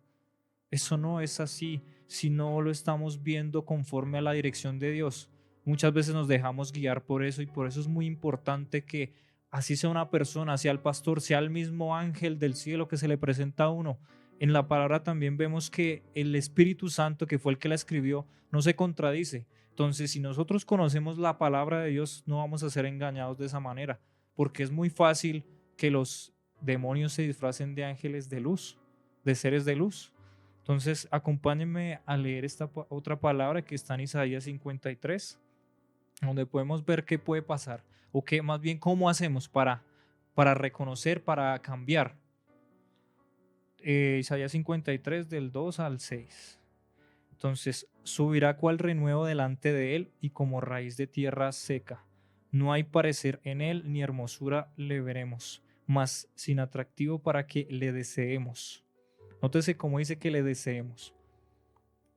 Speaker 5: Eso no es así si no lo estamos viendo conforme a la dirección de Dios. Muchas veces nos dejamos guiar por eso, y por eso es muy importante que así sea una persona, sea el pastor, sea el mismo ángel del cielo que se le presenta a uno. En la palabra también vemos que el Espíritu Santo, que fue el que la escribió, no se contradice. Entonces, si nosotros conocemos la palabra de Dios, no vamos a ser engañados de esa manera, porque es muy fácil que los demonios se disfracen de ángeles de luz, de seres de luz. Entonces, acompáñenme a leer esta otra palabra que está en Isaías 53, donde podemos ver qué puede pasar, o qué, más bien, cómo hacemos para reconocer, para cambiar. Isaías 53, del 2 al 6. Entonces, subirá cual renuevo delante de él, y como raíz de tierra seca. No hay parecer en él, ni hermosura le veremos, mas sin atractivo para que le deseemos. Nótese cómo dice que le deseemos.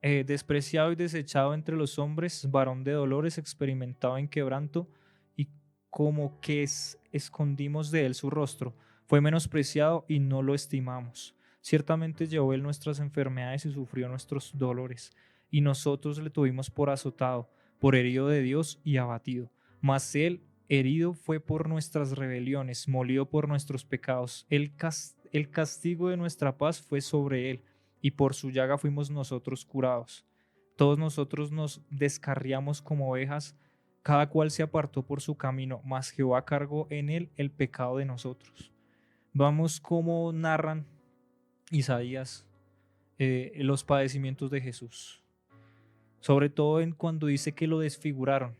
Speaker 5: Despreciado y desechado entre los hombres, varón de dolores, experimentado en quebranto, y como que escondimos de él su rostro. Fue menospreciado y no lo estimamos. Ciertamente llevó él nuestras enfermedades y sufrió nuestros dolores, y nosotros le tuvimos por azotado, por herido de Dios y abatido. Mas él herido fue por nuestras rebeliones, molido por nuestros pecados. El castigo de nuestra paz fue sobre él, y por su llaga fuimos nosotros curados. Todos nosotros nos descarriamos como ovejas, cada cual se apartó por su camino, mas Jehová cargó en él el pecado de nosotros. Vamos cómo narran Isaías los padecimientos de Jesús, sobre todo en cuando dice que lo desfiguraron.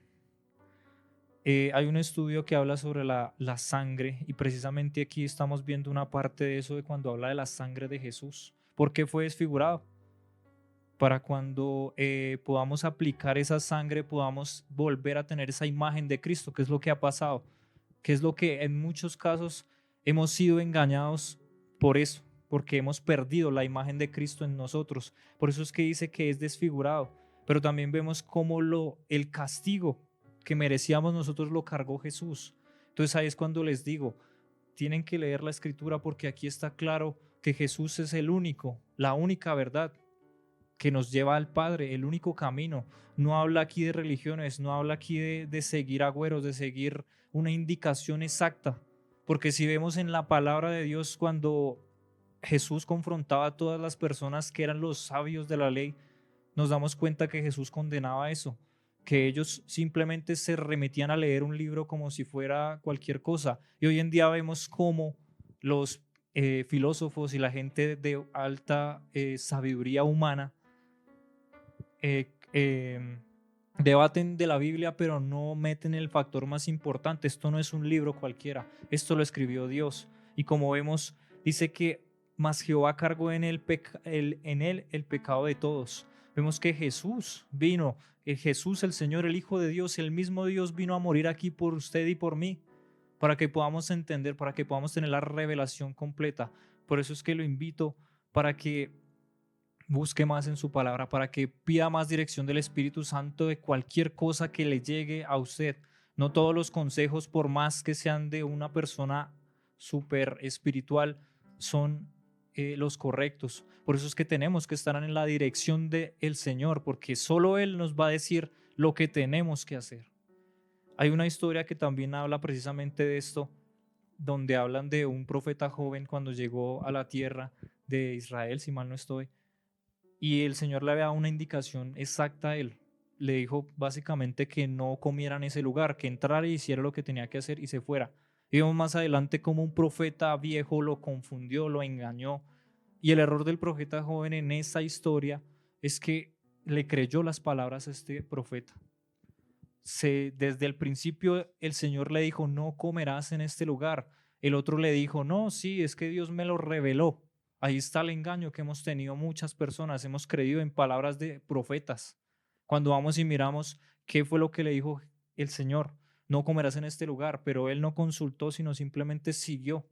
Speaker 5: Hay un estudio que habla sobre la sangre, y precisamente aquí estamos viendo una parte de eso, de cuando habla de la sangre de Jesús. ¿Por qué fue desfigurado? Para cuando podamos aplicar esa sangre, podamos volver a tener esa imagen de Cristo, que es lo que ha pasado, que es lo que en muchos casos hemos sido engañados por eso, porque hemos perdido la imagen de Cristo en nosotros. Por eso es que dice que es desfigurado. Pero también vemos cómo el castigo que merecíamos nosotros lo cargó Jesús. Entonces ahí es cuando les digo, tienen que leer la Escritura, porque aquí está claro que Jesús es el único, la única verdad que nos lleva al Padre, el único camino. No habla aquí de religiones, no habla aquí de seguir agüeros, de seguir una indicación exacta, porque si vemos en la palabra de Dios, cuando Jesús confrontaba a todas las personas que eran los sabios de la ley, nos damos cuenta que Jesús condenaba eso, que ellos simplemente se remitían a leer un libro como si fuera cualquier cosa. Y hoy en día vemos cómo los filósofos y la gente de alta sabiduría humana debaten de la Biblia, pero no meten el factor más importante. Esto no es un libro cualquiera, esto lo escribió Dios. Y como vemos, dice que mas Jehová cargó en él el pecado de todos. Vemos que Jesús vino, Jesús el Señor, el Hijo de Dios, el mismo Dios vino a morir aquí por usted y por mí, para que podamos entender, para que podamos tener la revelación completa. Por eso es que lo invito para que busque más en su palabra, para que pida más dirección del Espíritu Santo de cualquier cosa que le llegue a usted. No todos los consejos, por más que sean de una persona súper espiritual, son los correctos. Por eso es que tenemos que estar en la dirección del Señor, porque solo Él nos va a decir lo que tenemos que hacer. Hay una historia que también habla precisamente de esto, donde hablan de un profeta joven cuando llegó a la tierra de Israel, si mal no estoy, y el Señor le había dado una indicación exacta a él. Le dijo básicamente que no comiera en ese lugar, que entrara y hiciera lo que tenía que hacer y se fuera. Y vemos más adelante cómo un profeta viejo lo confundió, lo engañó. Y el error del profeta joven en esa historia es que le creyó las palabras a este profeta. Desde el principio el Señor le dijo, no comerás en este lugar. El otro le dijo, no, sí, es que Dios me lo reveló. Ahí está el engaño que hemos tenido muchas personas. Hemos creído en palabras de profetas. Cuando vamos y miramos qué fue lo que le dijo el Señor, no comerás en este lugar, pero él no consultó, sino simplemente siguió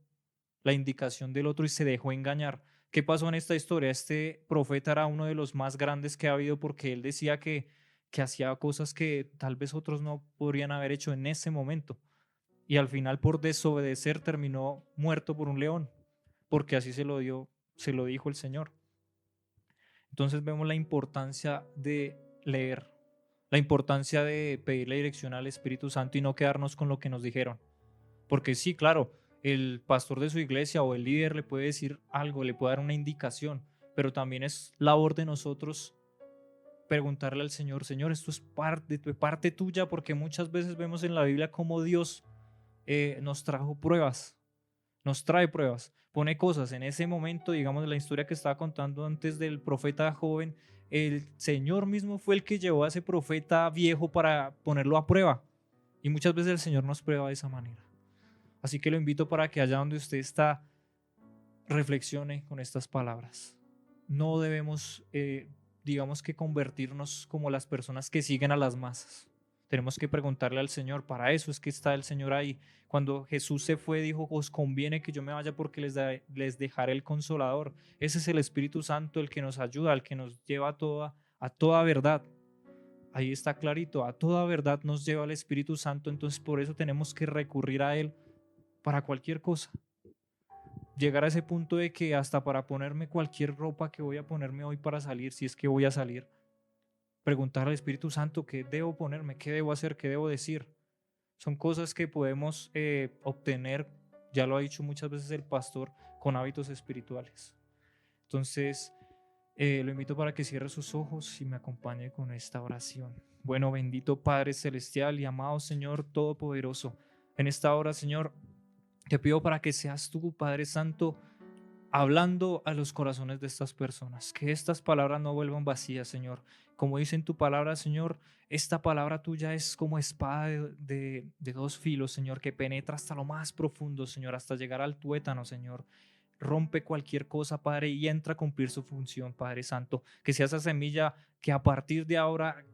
Speaker 5: la indicación del otro y se dejó engañar. ¿Qué pasó en esta historia? Este profeta era uno de los más grandes que ha habido porque él decía que hacía cosas que tal vez otros no podrían haber hecho en ese momento. Y al final, por desobedecer, terminó muerto por un león, porque así se lo dijo el Señor. Entonces vemos la importancia de leer, la importancia de pedirle dirección al Espíritu Santo y no quedarnos con lo que nos dijeron. Porque sí, claro, el pastor de su iglesia o el líder le puede decir algo, le puede dar una indicación, pero también es labor de nosotros preguntarle al Señor, Señor, esto es parte tuya, porque muchas veces vemos en la Biblia cómo Dios nos trae pruebas, pone cosas. En ese momento, digamos, la historia que estaba contando antes del profeta joven, el Señor mismo fue el que llevó a ese profeta viejo para ponerlo a prueba. Y muchas veces el Señor nos prueba de esa manera. Así que lo invito para que allá donde usted está, reflexione con estas palabras. No debemos, digamos que convertirnos como las personas que siguen a las masas. Tenemos que preguntarle al Señor, para eso es que está el Señor ahí. Cuando Jesús se fue, dijo, os conviene que yo me vaya porque les dejaré el Consolador. Ese es el Espíritu Santo, el que nos ayuda, el que nos lleva a toda verdad. Ahí está clarito, a toda verdad nos lleva el Espíritu Santo, entonces por eso tenemos que recurrir a Él para cualquier cosa. Llegar a ese punto de que hasta para ponerme cualquier ropa que voy a ponerme hoy para salir, si es que voy a salir, preguntar al Espíritu Santo qué debo ponerme, qué debo hacer, qué debo decir. Son cosas que podemos obtener, ya lo ha dicho muchas veces el pastor, con hábitos espirituales. Entonces, lo invito para que cierre sus ojos y me acompañe con esta oración. Bueno, bendito Padre Celestial y amado Señor Todopoderoso, en esta hora, Señor, te pido para que seas tú, Padre Santo, hablando a los corazones de estas personas, que estas palabras no vuelvan vacías, Señor. Como dice en tu palabra, Señor, esta palabra tuya es como espada de dos filos, Señor, que penetra hasta lo más profundo, Señor, hasta llegar al tuétano, Señor. Rompe cualquier cosa, Padre, y entra a cumplir su función, Padre Santo. Que sea esa semilla que a partir de ahora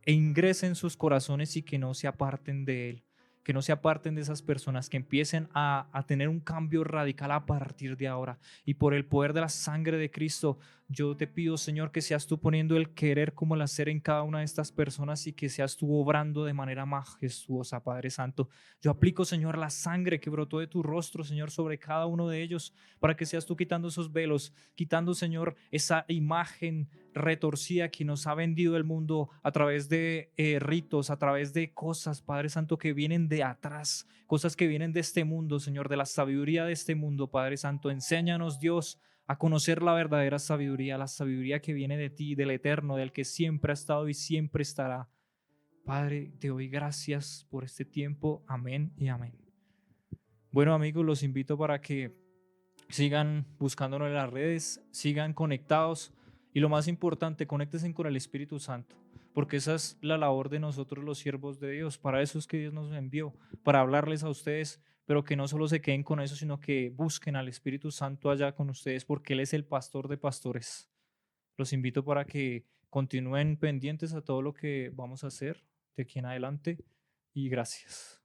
Speaker 5: ingrese en sus corazones y que no se aparten de él. Que no se aparten de esas personas, que empiecen a tener un cambio radical a partir de ahora. Y por el poder de la sangre de Cristo, yo te pido, Señor, que seas tú poniendo el querer como el hacer en cada una de estas personas y que seas tú obrando de manera majestuosa, Padre Santo. Yo aplico, Señor, la sangre que brotó de tu rostro, Señor, sobre cada uno de ellos, para que seas tú quitando esos velos, quitando, Señor, esa imagen retorcida que nos ha vendido el mundo a través de ritos, a través de cosas, Padre Santo, que vienen de atrás, cosas que vienen de este mundo, Señor, de la sabiduría de este mundo, Padre Santo. Enséñanos, Dios, a conocer la verdadera sabiduría, la sabiduría que viene de ti, del Eterno, del que siempre ha estado y siempre estará. Padre, te doy gracias por este tiempo. Amén y amén. Bueno, amigos, los invito para que sigan buscándonos en las redes, sigan conectados. Y lo más importante, conéctense con el Espíritu Santo, porque esa es la labor de nosotros los siervos de Dios. Para eso es que Dios nos envió, para hablarles a ustedes, pero que no solo se queden con eso, sino que busquen al Espíritu Santo allá con ustedes, porque Él es el pastor de pastores. Los invito para que continúen pendientes a todo lo que vamos a hacer de aquí en adelante, y gracias.